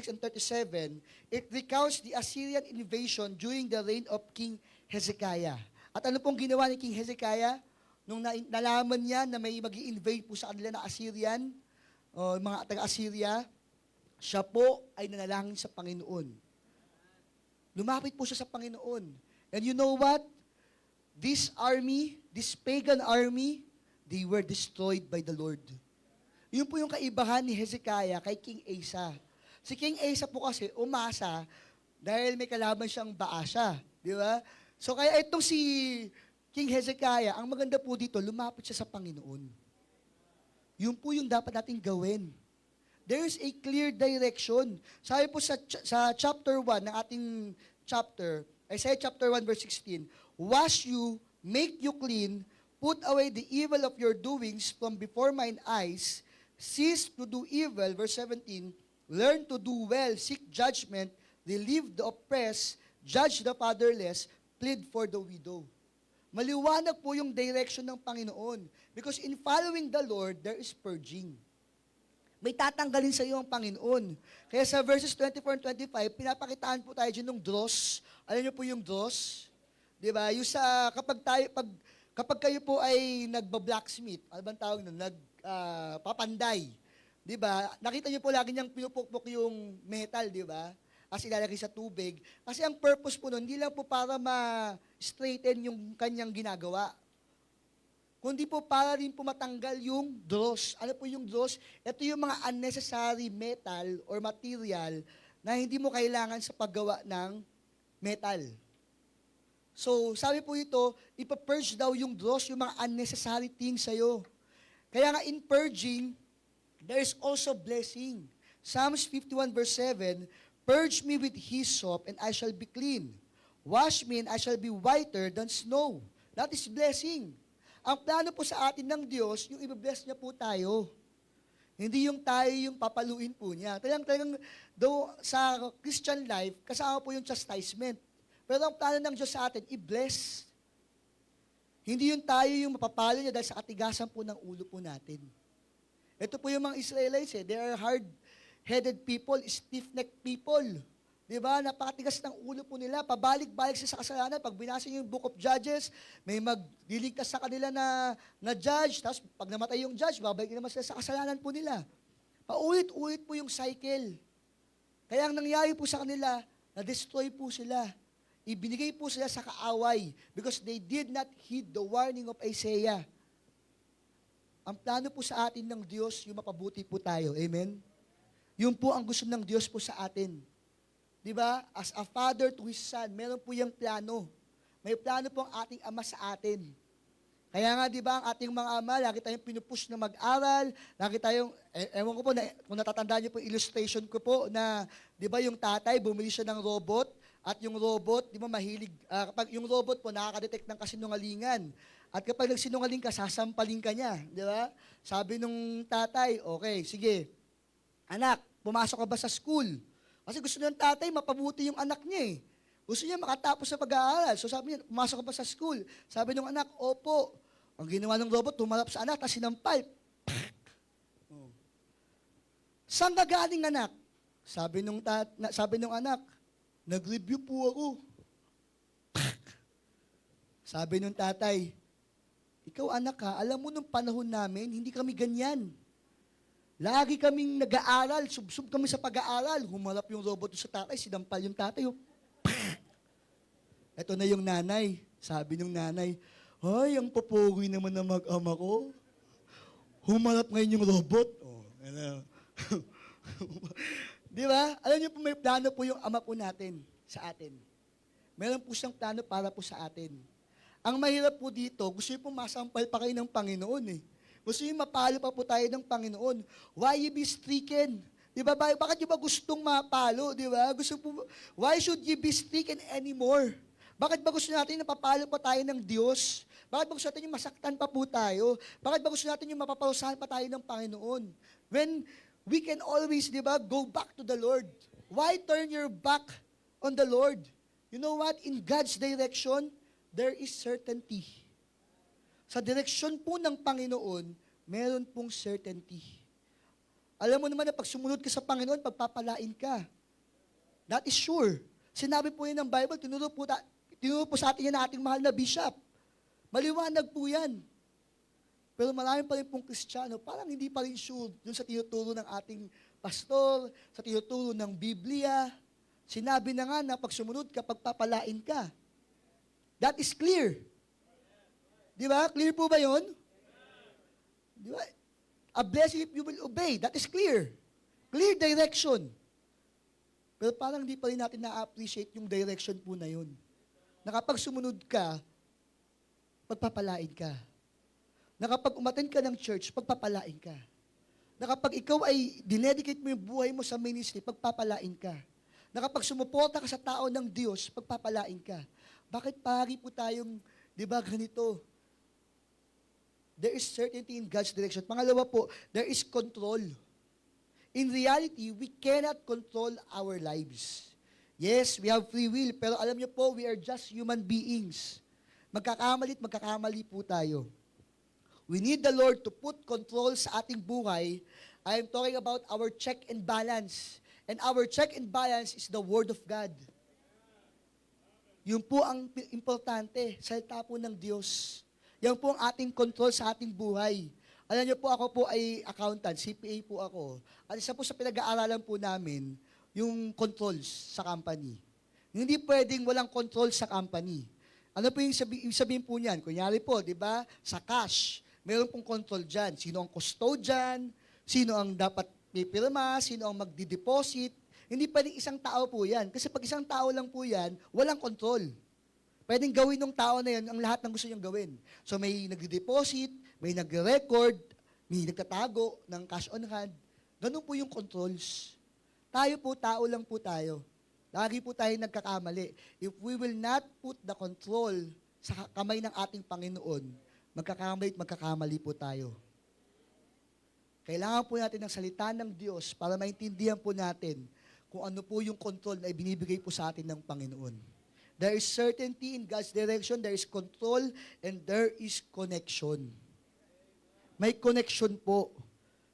and 37, it recounts the Assyrian invasion during the reign of King Hezekiah. At ano pong ginawa ni King Hezekiah? Nung nalaman niya na may mag-i-invade po sa kanila na Assyrian, mga taga-Assyria, siya po ay nanalangin sa Panginoon. Lumapit po siya sa Panginoon. And you know what? This army, this pagan army, they were destroyed by the Lord. Yun po yung kaibahan ni Hezekiah kay King Asa. Si King Asa po kasi umasa dahil may kalaban siyang Baasha. Di ba? So kaya itong si King Hezekiah, ang maganda po dito, lumapit siya sa Panginoon. Yun po yung dapat nating gawin. There is a clear direction. Sabi po sa chapter 1 ng ating chapter, Isaiah chapter 1 verse 16, wash you, make you clean, put away the evil of your doings from before mine eyes, cease to do evil, verse 17, learn to do well, seek judgment, relieve the oppressed, judge the fatherless, plead for the widow. Maliwanag po yung direction ng Panginoon. Because in following the Lord, there is purging. May tatanggalin sa iyo ang Panginoon. Kaya sa verses 24 and 25, pinapakitaan po tayo dyan ng dross. Alam niyo po yung dross? Di ba? Yung sa, kapag kayo po ay nagba-blacksmith, ano bang tawag nun? Papanday. Di ba? Nakita niyo po lagi niyang pinupukpok yung metal, di ba? As ilalagay sa tubig. Kasi ang purpose po nun, hindi lang po para ma-straighten yung kanyang ginagawa. Kundi po para rin po matanggal yung dross. Ano po yung dross? Ito yung mga unnecessary metal or material na hindi mo kailangan sa paggawa ng metal. So, sabi po ito, ipapurge daw yung dross, yung mga unnecessary things sa'yo. Kaya nga in purging, there is also blessing. Psalms 51 verse 7, "Purge me with hyssop, and I shall be clean. Wash me, and I shall be whiter than snow." That is blessing. Ang plano po sa atin ng Diyos, yung i-bless niya po tayo. Hindi yung tayo yung papaluin po niya. Talagang though, sa Christian life, kasama po yung chastisement. Pero ang plano ng Diyos sa atin, i-bless. Hindi yung tayo yung mapapalo niya dahil sa katigasan po ng ulo po natin. Ito po yung mga Israelites, they are hard-headed people, stiff-necked people. Di ba? Napakatigas ng ulo po nila. Pabalik-balik sa kasalanan. Pag binasa niyo yung Book of Judges, may magliligtas sa kanila na judge. Tapos pag namatay yung judge, babalik naman sila sa kasalanan po nila. Paulit-ulit po yung cycle. Kaya ang nangyari po sa kanila, na-destroy po sila. Ibinigay po sila sa kaaway because they did not heed the warning of Isaiah. Ang plano po sa atin ng Diyos, yung mapabuti po tayo. Amen? Yun po ang gusto ng Diyos po sa atin. Di ba? As a father to his son, meron po yung plano. May plano po ang ating ama sa atin. Kaya nga, di ba, ang ating mga ama, lagi tayong pinupush na mag-aral, lagi tayong, ewan ko po, kung natatandaan niyo po illustration ko po, na, di ba, yung tatay, bumili siya ng robot, at yung robot, di ba, mahilig, kapag yung robot po, nakaka-detect ng kasinungalingan. At kapag nagsinungaling ka, sasampalin ka niya, di ba? Sabi nung tatay, okay, sige, anak, pumasok ka ba sa school? Kasi gusto ng tatay, mapabuti yung anak niya eh. Gusto niya makatapos sa pag-aaral. So sabi niya, pumasok ka ba sa school? Sabi ng anak, opo. Ang ginawa ng robot, tumalap sa anak, tapos sinampal. Oh. Saan ka galing, anak? Sabi nung anak, nag-review po ako. Sabi nung tatay, ikaw anak ha, alam mo nung panahon namin, hindi kami ganyan. Lagi kaming nag-aaral, sub kami sa pag-aaral. Humalap yung robot sa tatay, sinampal yung tatay. Ito na yung nanay. Sabi ng nanay, ay, ang papogi naman na mag-ama ko. Humalap ngayon yung robot. Oh, ano. Di ba? Alam niyo po, may plano po yung ama po natin sa atin. Meron po siyang plano para po sa atin. Ang mahirap po dito, gusto niyo po masampal pa kayo ng Panginoon eh. Gusto niyo mapalo pa po tayo ng Panginoon. Why you be stricken? Di ba? Bakit niyo ba gustong mapalo? Di ba? Why should you be stricken anymore? Bakit ba gusto natin napapalo pa tayo ng Diyos? Bakit ba gusto natin yung masaktan pa po tayo? Bakit ba gusto natin yung mapaparusahan pa tayo ng Panginoon? When we can always, di ba, go back to the Lord. Why turn your back on the Lord? You know what? In God's direction, there is certainty. Sa direksyon po ng Panginoon, meron pong certainty. Alam mo naman na pag sumunod ka sa Panginoon, pagpapalain ka. That is sure. Sinabi po yan ng Bible, tinuro po sa atin yan na ating mahal na bishop. Maliwanag po yan. Pero marami pa rin pong Kristiyano, parang hindi pa rin sure dun sa tinuturo ng ating pastor, sa tinuturo ng Biblia. Sinabi na nga na pag sumunod ka, pagpapalain ka. That is clear. Di ba? Clear po ba yun? Di ba? A blessing if you will obey. That is clear. Clear direction. Pero parang hindi pa rin natin na-appreciate yung direction po na yun. Na kapag sumunod ka, pagpapalain ka. Na kapag umattend ka ng church, pagpapalain ka. Na kapag ikaw ay dinedicate mo yung buhay mo sa ministry, pagpapalain ka. Na kapag sumuporta ka sa tao ng Diyos, pagpapalain ka. Bakit pari po tayong, di ba, ganito? There is certainty in God's direction. Pangalawa po, there is control. In reality, we cannot control our lives. Yes, we have free will, pero alam niyo po, we are just human beings. Magkakamali at magkakamali po tayo. We need the Lord to put control sa ating buhay. I am talking about our check and balance. And our check and balance is the Word of God. Yun po ang importante, salita po ng Diyos. Yan po ang ating control sa ating buhay. Alam niyo po, ako po ay accountant, CPA po ako. At isa po sa pinag-aaralan po namin, yung controls sa company. Hindi pwedeng walang control sa company. Ano po yung sabihin po niyan? Kunyari po, di ba, sa cash, meron pong control dyan. Sino ang custodian, sino ang dapat pipirma, sino ang magdi-deposit. Hindi pwedeng isang tao po yan. Kasi pag isang tao lang po yan, walang control. Pwedeng gawin ng tao na yan ang lahat ng gusto niyang gawin. So may nagde-deposit, may nagre-record, may nagtatago ng cash on hand. Ganun po yung controls. Tayo po, tao lang po tayo. Lagi po tayo nagkakamali. If we will not put the control sa kamay ng ating Panginoon, magkakamali po tayo. Kailangan po natin ng salita ng Diyos para maintindihan po natin kung ano po yung control na ibinibigay po sa atin ng Panginoon. There is certainty in God's direction, there is control, and there is connection. May connection po.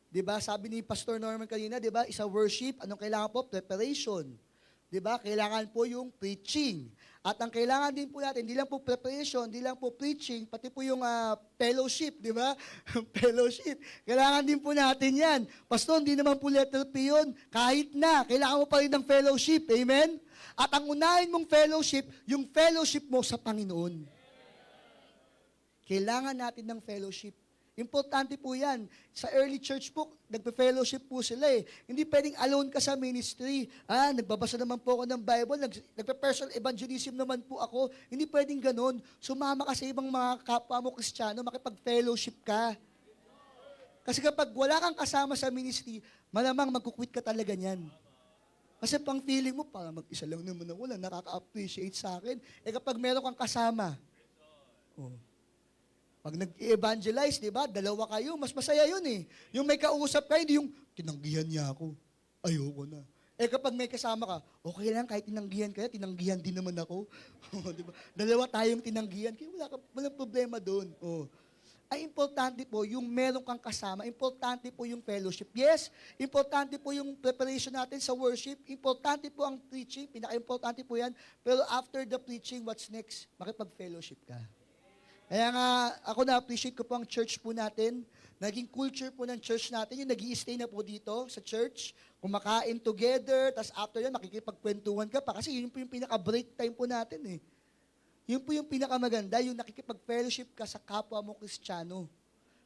'Di ba? Sabi ni Pastor Norman kanina, 'di ba? Isa worship, anong kailangan po? Preparation. 'Di ba? Kailangan po yung preaching. At ang kailangan din po natin, hindi lang po preparation, hindi lang po preaching, pati po yung fellowship, 'di ba? Fellowship. Kailangan din po natin 'yan. Pastor, hindi naman po letter P 'yun. Kahit na, kailangan mo pa rin ng fellowship. Amen? At ang unahin mong fellowship, yung fellowship mo sa Panginoon. Kailangan natin ng fellowship. Importante po yan. Sa early church po, nagpe-fellowship po sila eh. Hindi pwedeng alone ka sa ministry. Nagbabasa naman po ako ng Bible, nagpe-personal evangelism naman po ako. Hindi pwedeng ganun. Sumama ka sa ibang mga kapwa mo Kristiyano, makipag-fellowship ka. Kasi kapag wala kang kasama sa ministry, malamang magkukwit ka talaga niyan. Kasi pang feeling mo, para mag-isa lang naman ako, lang nakaka-appreciate sa akin. Kapag meron kang kasama, pag nag-evangelize, di ba, dalawa kayo, mas masaya yun eh. Yung may kausap ka, hindi yung, tinanggihan niya ako, ayoko na. Kapag may kasama ka, okay lang, kahit tinanggihan ka, tinanggihan din naman ako. Di ba? Dalawa tayong tinanggihan, kaya walang problema doon. Ay importante po yung meron kang kasama, importante po yung fellowship. Yes, importante po yung preparation natin sa worship, importante po ang preaching, pinaka-importante po yan. Pero after the preaching, what's next? Makipag-fellowship ka. Kaya nga, ako na-appreciate ko po ang church po natin. Naging culture po ng church natin, yung nag-i-stay na po dito sa church, kumakain together, tapos after yan, makikipagkwentuhan ka pa. Kasi yun po yung pinaka-break time po natin eh. Yun po yung pinakamaganda, yung nakikipag-fellowship ka sa kapwa mo Kristiyano.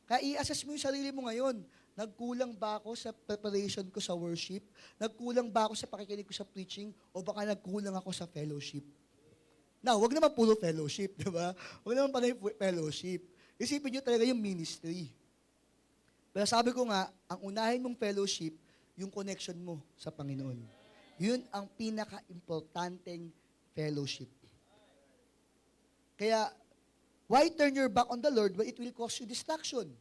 Kaya i-assess mo yung sarili mo ngayon. Nagkulang ba ako sa preparation ko sa worship? Nagkulang ba ako sa pakikinig ko sa preaching? O baka nagkulang ako sa fellowship? Now, wag naman puro fellowship, di ba? Wag naman pala yung fellowship. Isipin nyo talaga yung ministry. Pero sabi ko nga, ang unahin mong fellowship, yung connection mo sa Panginoon. Yun ang pinaka-importanteng fellowship. Kaya, why turn your back on the Lord when it will cause you distraction?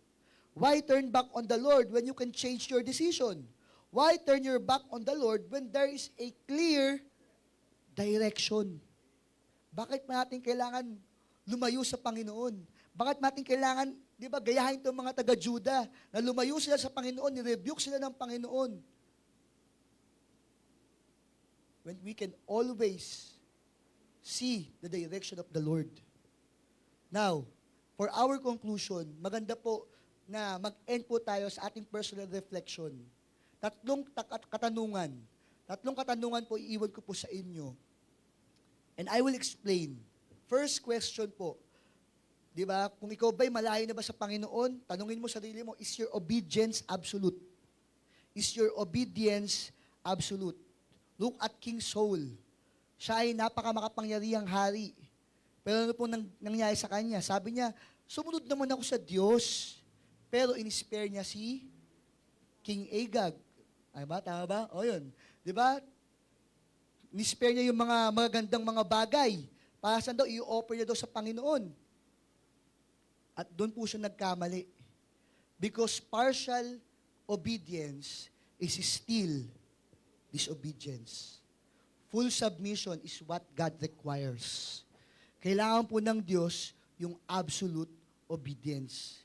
Why turn back on the Lord when you can change your decision? Why turn your back on the Lord when there is a clear direction? Bakit natin kailangan lumayo sa Panginoon? Bakit natin kailangan, di ba, gayahin itong mga taga-Juda na lumayo sila sa Panginoon, nirebuke sila ng Panginoon? When we can always see the direction of the Lord. Now, for our conclusion, maganda po na mag-end po tayo sa ating personal reflection. Tatlong katanungan po iiwan ko po sa inyo. And I will explain. First question po, di ba, kung ikaw ba'y malayo na ba sa Panginoon, tanungin mo sarili mo, is your obedience absolute? Is your obedience absolute? Look at King Saul. Siya ay napakamakapangyarihang hari. Pero ano pong nangyari sa kanya? Sabi niya, sumunod naman ako sa Diyos. Pero in-spare niya si King Agag. Ay ba? Tama ba? O yun. Di ba? In-spare niya yung mga magagandang mga bagay. Para saan daw? I-offer niya daw sa Panginoon. At doon po siya nagkamali. Because partial obedience is still disobedience. full submission is what God requires. Kailangan po ng Diyos yung absolute obedience.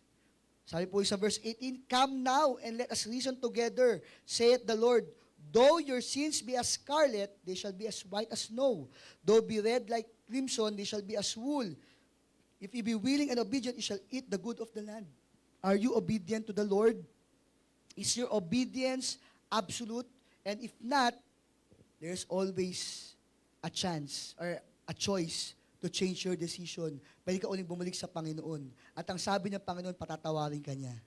Sabi po sa verse 18, "Come now and let us reason together, saith the Lord. Though your sins be as scarlet, they shall be as white as snow. Though be red like crimson, they shall be as wool. If you be willing and obedient, you shall eat the good of the land." Are you obedient to the Lord? Is your obedience absolute? And if not, there's always a chance or a choice to change your decision. Pwede ka uling bumalik sa Panginoon. At ang sabi ng Panginoon, patatawarin ka niya.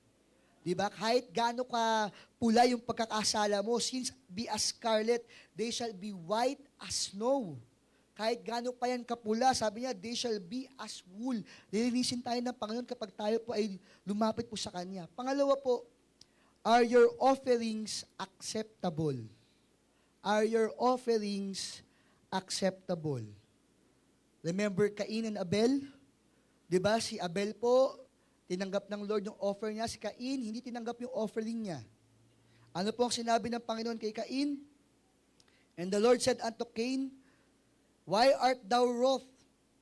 Diba? Kahit gaano ka pula yung pagkakasala mo, sins be as scarlet, they shall be white as snow. Kahit gaano pa yan kapula, sabi niya, they shall be as wool. Lilinisin tayo ng Panginoon kapag tayo po ay lumapit po sa Kanya. Pangalawa po, are your offerings acceptable? Are your offerings acceptable? Remember Cain and Abel? Diba? Si Abel po, tinanggap ng Lord yung offer niya. Si Cain, hindi tinanggap yung offering niya. Ano po ang sinabi ng Panginoon kay Cain? "And the Lord said unto Cain, Why art thou wroth?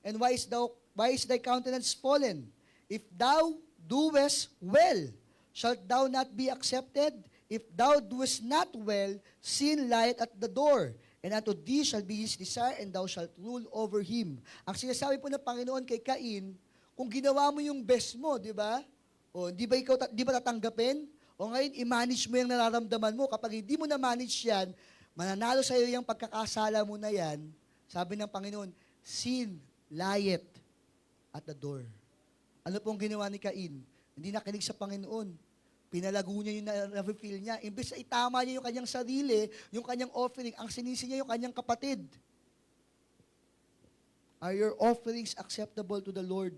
And why is thy countenance fallen? If thou doest well, shalt thou not be accepted? If thou doest not well, sin lieth at the door, and unto thee shall be his desire, and thou shalt rule over him." Ang sinasabi po ng Panginoon kay Cain, kung ginawa mo yung best mo, di ba? O, di ba tatanggapin? O ngayon, i-manage mo yung nararamdaman mo. Kapag hindi mo na-manage yan, mananalo sa iyo yung pagkakasala mo na yan. Sabi ng Panginoon, sin lieth at the door. Ano pong ginawa ni Cain? Hindi nakinig sa Panginoon. Pinalago niya yung na-feel niya. Imbes na itama niya yung kanyang sarili, yung kanyang offering, ang sinisi niya yung kanyang kapatid. Are your offerings acceptable to the Lord?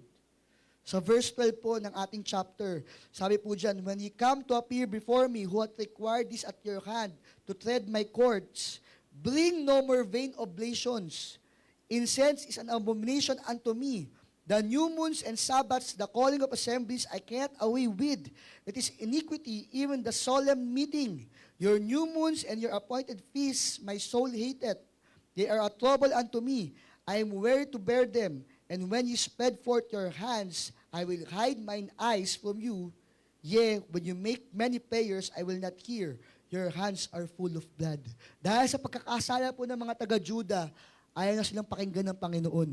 Sa verse 12 po ng ating chapter, sabi po dyan, "When ye come to appear before me, who hath required this at your hand, to tread my courts, bring no more vain oblations. Incense is an abomination unto me. The new moons and Sabbaths, the calling of assemblies, I cannot away with. It is iniquity, even the solemn meeting. Your new moons and your appointed feasts, my soul hateth. They are a trouble unto me. I am weary to bear them. And when you spread forth your hands, I will hide mine eyes from you. Yea, when you make many prayers, I will not hear. Your hands are full of blood." Dahil sa pagkakasala po ng mga taga-Juda, ayaw na silang pakinggan ng Panginoon.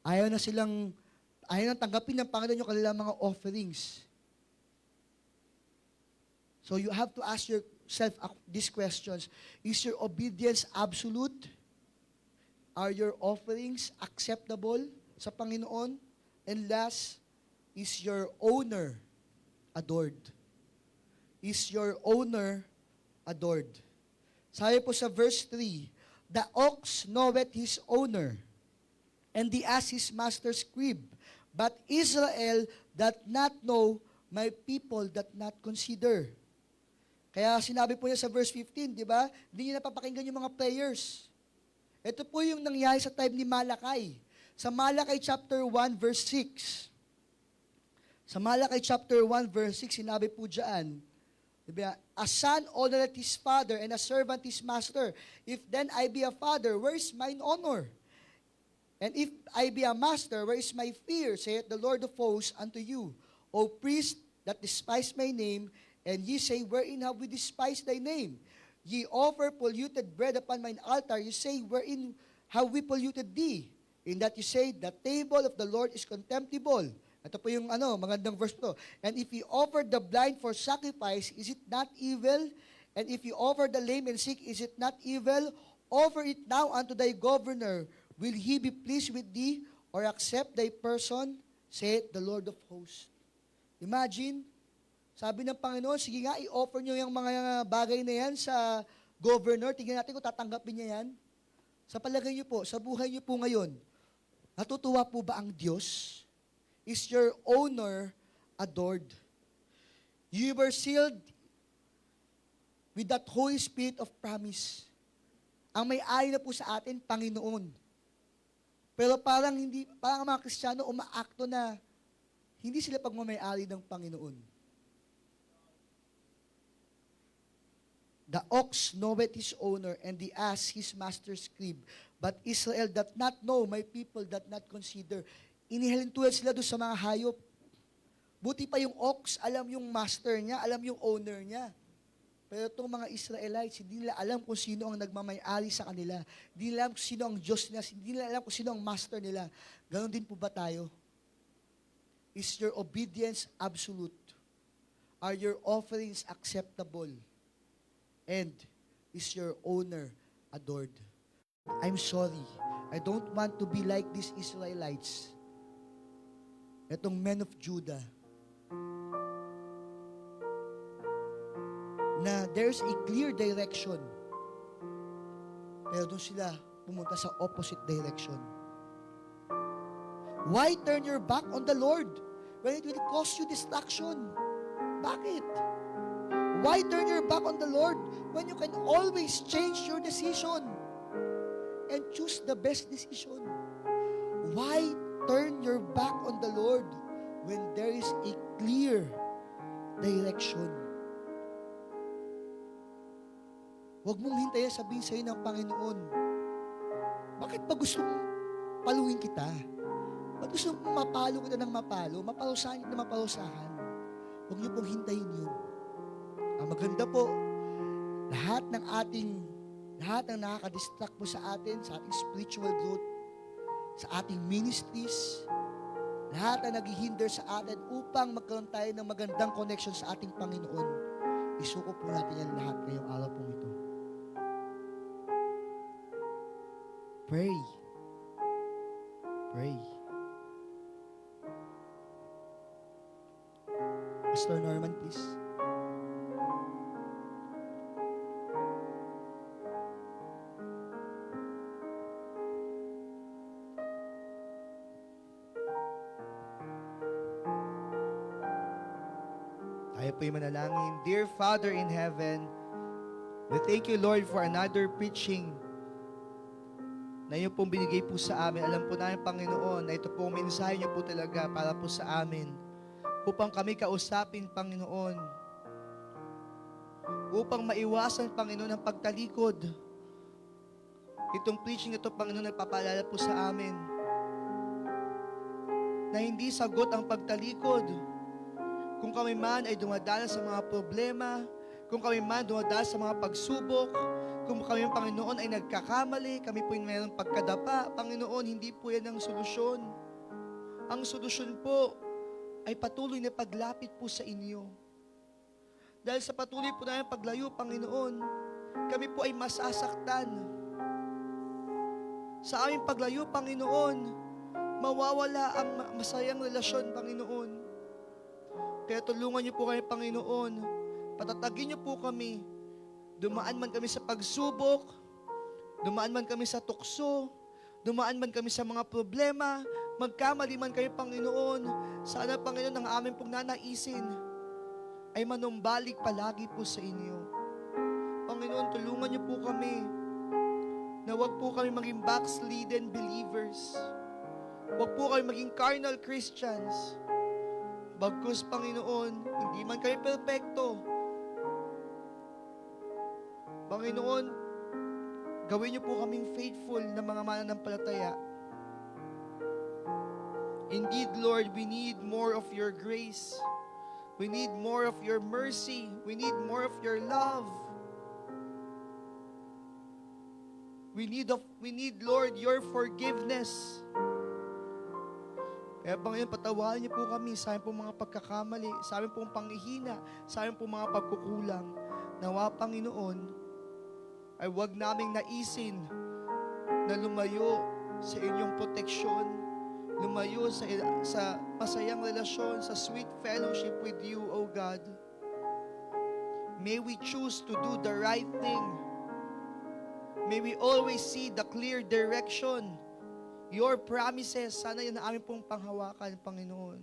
Ayaw na tanggapin ng Panginoon yung kanilang mga offerings. So you have to ask yourself these questions. Is your obedience absolute? Are your offerings acceptable sa Panginoon? And last, is your owner adored? Is your owner adored? Sabi po sa verse 3, "The ox knoweth his owner, and the ass his master's crib. But Israel doth not know, my people doth not consider." Kaya sinabi po niya sa verse 15, di ba? Hindi niya napapakinggan yung mga prayers. Ito po yung nangyari sa time ni Malakay. Sa Malakay chapter 1 verse 6. Sa Malakay chapter 1 verse 6, sinabi po dyan, diba? "A son honoreth his father, and a servant his master. If then I be a father, where is mine honor? And if I be a master, where is my fear, saith the Lord of hosts unto you? O priest that despise my name, and ye say, Wherein have we despised thy name? Ye offer polluted bread upon mine altar. You say, Wherein have we polluted thee? In that you say, The table of the Lord is contemptible." Ito po yung magandang verse po. "And if you offer the blind for sacrifice, is it not evil? And if you offer the lame and sick, is it not evil? Offer it now unto thy governor. Will he be pleased with thee, or accept thy person? Saith the Lord of hosts." Imagine, sabi ng Panginoon, sige nga, i-offer nyo yung mga bagay na yan sa governor. Tingnan natin kung tatanggapin niya yan. Sa palagay nyo po, sa buhay nyo po ngayon, natutuwa po ba ang Diyos? Is your owner adored? You were sealed with that Holy Spirit of promise. Ang may-ari na po sa atin, Panginoon. Pero parang ang mga Kristiyano umaakto na hindi sila pagmamay-ari ng Panginoon. The ox knoweth his owner, and the ass his master's crib. But Israel doth not know, my people doth not consider. Inihalintulad sila doon sa mga hayop. Buti pa yung ox, alam yung master niya, alam yung owner niya. Pero itong mga Israelites, hindi nila alam kung sino ang nagmamay-ari sa kanila. Hindi nila alam kung sino ang Diyos nila. Hindi nila alam kung sino ang master nila. Ganon din po ba tayo? Is your obedience absolute? Are your offerings acceptable? And is your owner adored? I'm sorry. I don't want to be like these Israelites. Itong men of Judah. Na there's a clear direction. Pero doon sila pumunta sa opposite direction. Why turn your back on the Lord when it will cause you distraction? Bakit? Why turn your back on the Lord when you can always change your decision and choose the best decision? Why turn your back on the Lord when there is a clear direction? Huwag mong hintayin sabihin sa'yo ng Panginoon, bakit ba gusto mong paluin kita? Ba't gusto mong mapalo kita ng mapalo? Mapalusahan kita ng mapalusahan. Huwag niyo pong hintayin yun. Ang maganda po, lahat ng nakaka-distract po sa atin, sa ating spiritual growth, sa ating ministries, lahat na naghihinder sa atin upang magkaroon tayo ng magandang connection sa ating Panginoon, isuko po natin yan lahat ngayong araw pong ito. Pray. Pray. Pastor Norman, please. Tayo po'y manalangin. Dear Father in heaven, we thank you, Lord, for another preaching na iyo pong binigay po sa amin. Alam po namin, Panginoon, na ito pong mensahe niyo po talaga para po sa amin. Upang kami kausapin, Panginoon. Upang maiwasan, Panginoon, ang pagtalikod. Itong preaching ito, Panginoon, nagpapaalala po sa amin na hindi sagot ang pagtalikod. Kung kami man ay dumadala sa mga problema, kung kami man dumadala sa mga pagsubok, kung kami, Panginoon, ay nagkakamali, kami po yung mayroong pagkadapa, Panginoon, hindi po yan ang solusyon. Ang solusyon po ay patuloy na paglapit po sa inyo. Dahil sa patuloy po namin paglayo, Panginoon, kami po ay masasaktan. Sa aming paglayo, Panginoon, mawawala ang masayang relasyon, Panginoon. Kaya tulungan niyo po kami, Panginoon. Patatagin niyo po kami. Dumaan man kami sa pagsubok, dumaan man kami sa tukso, dumaan man kami sa mga problema, magkamali man kami, Panginoon. Sana, Panginoon, ang aming pong nanaisin ay manumbalik palagi po sa inyo. Panginoon, tulungan niyo po kami na wag po kami maging backslidden believers. Wag po kami maging carnal Christians. Bagkus, Panginoon, hindi man kami perfecto. Panginoon, gawin niyo po kaming faithful na mga mananampalataya. Indeed, Lord, we need more of your grace. We need more of your mercy. We need more of your love. We need, Lord, your forgiveness. Kaya, Panginoon, patawarin niyo po kami sa aming pong mga pagkakamali, sa aming pong panghihina, sa aming pong mga pagkukulang. Nawa, Panginoon, ay huwag naming naisin na lumayo sa inyong proteksyon, lumayo sa masayang relasyon, sa sweet fellowship with you, O God. May we choose to do the right thing. May we always see the clear direction. Your promises, sana yan ang aming pong panghawakan, Panginoon.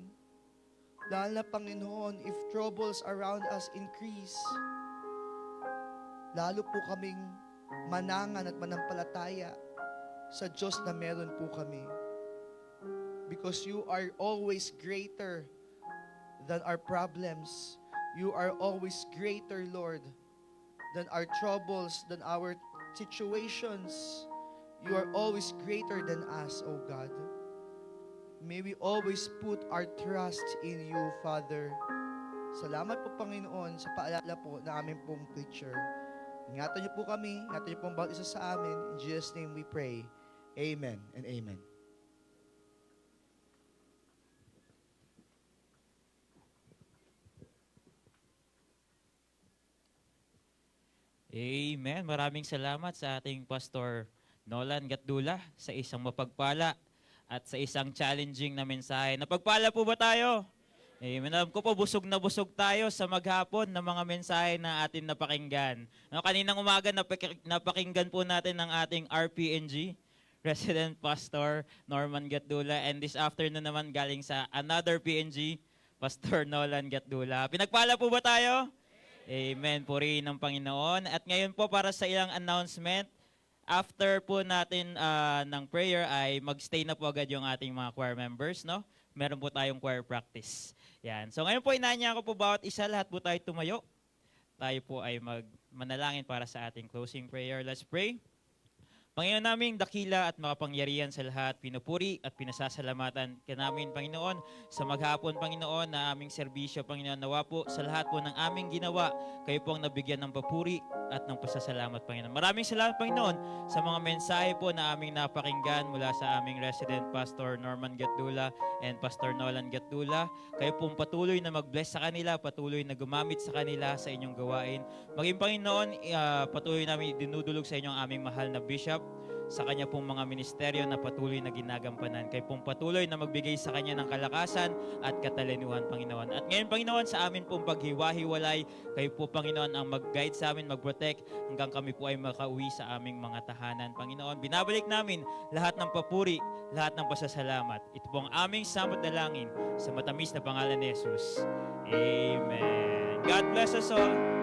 Dahil na, Panginoon, if troubles around us increase, lalo po kaming manangan at manampalataya sa Diyos na meron po kami. Because you are always greater than our problems. You are always greater, Lord, than our troubles, than our situations. You are always greater than us, O God. May we always put our trust in you, Father. Salamat po, Panginoon, sa paalala po na aming pong preacher. Ingatan niyo po kami, ingatan niyo po ang bawat isa sa amin. In Jesus' name we pray. Amen and amen. Amen. Maraming salamat sa ating Pastor Nolan Gatdula sa isang mapagpala at sa isang challenging na mensahe. Napagpala po ba tayo? Amen. Alam ko po, busog na busog tayo sa maghapon ng mga mensahe na atin napakinggan. No, kaninang umaga, napakinggan po natin ng ating RPNG, Resident Pastor Norman Gatdula. And this afternoon naman galing sa another PNG, Pastor Nolan Gatdula. Pinagpala po ba tayo? Amen. Purihin ng Panginoon. At ngayon po para sa ilang announcement, after po natin ng prayer ay magstay na po agad yung ating mga choir members, no? Meron po tayong choir practice. Yan. So ngayon po inaanya ko po bawat isa, lahat po tayo tumayo. Tayo po ay manalangin para sa ating closing prayer. Let's pray. Panginoon naming dakila at makapangyarihan sa lahat, pinupuri at pinasasalamatan ka namin, Panginoon, sa maghapon, Panginoon, na aming serbisyo, Panginoon, nawa po sa lahat po ng aming ginawa, kayo po ang nabigyan ng papuri at ng pasasalamat, Panginoon. Maraming salamat, Panginoon, sa mga mensahe po na aming napakinggan mula sa aming resident Pastor Norman Gatdula and Pastor Nolan Gatdula. Kayo pong patuloy na mag-bless sa kanila, patuloy na gumamit sa kanila sa inyong gawain. Maging, Panginoon, patuloy namin dinudulog sa inyong aming mahal na Bishop, sa kanya pong mga ministeryo na patuloy na ginagampanan. Kayo pong patuloy na magbigay sa kanya ng kalakasan at katalinuhan, Panginoon. At ngayon, Panginoon, sa amin pong paghiwa-hiwalay, kayo po, Panginoon, ang mag-guide sa amin, mag-protect, hanggang kami po ay makauwi sa aming mga tahanan. Panginoon, binabalik namin lahat ng papuri, lahat ng pasasalamat. Ito po ang aming samot dalangin sa matamis na pangalan ni Jesus. Amen. God bless us all.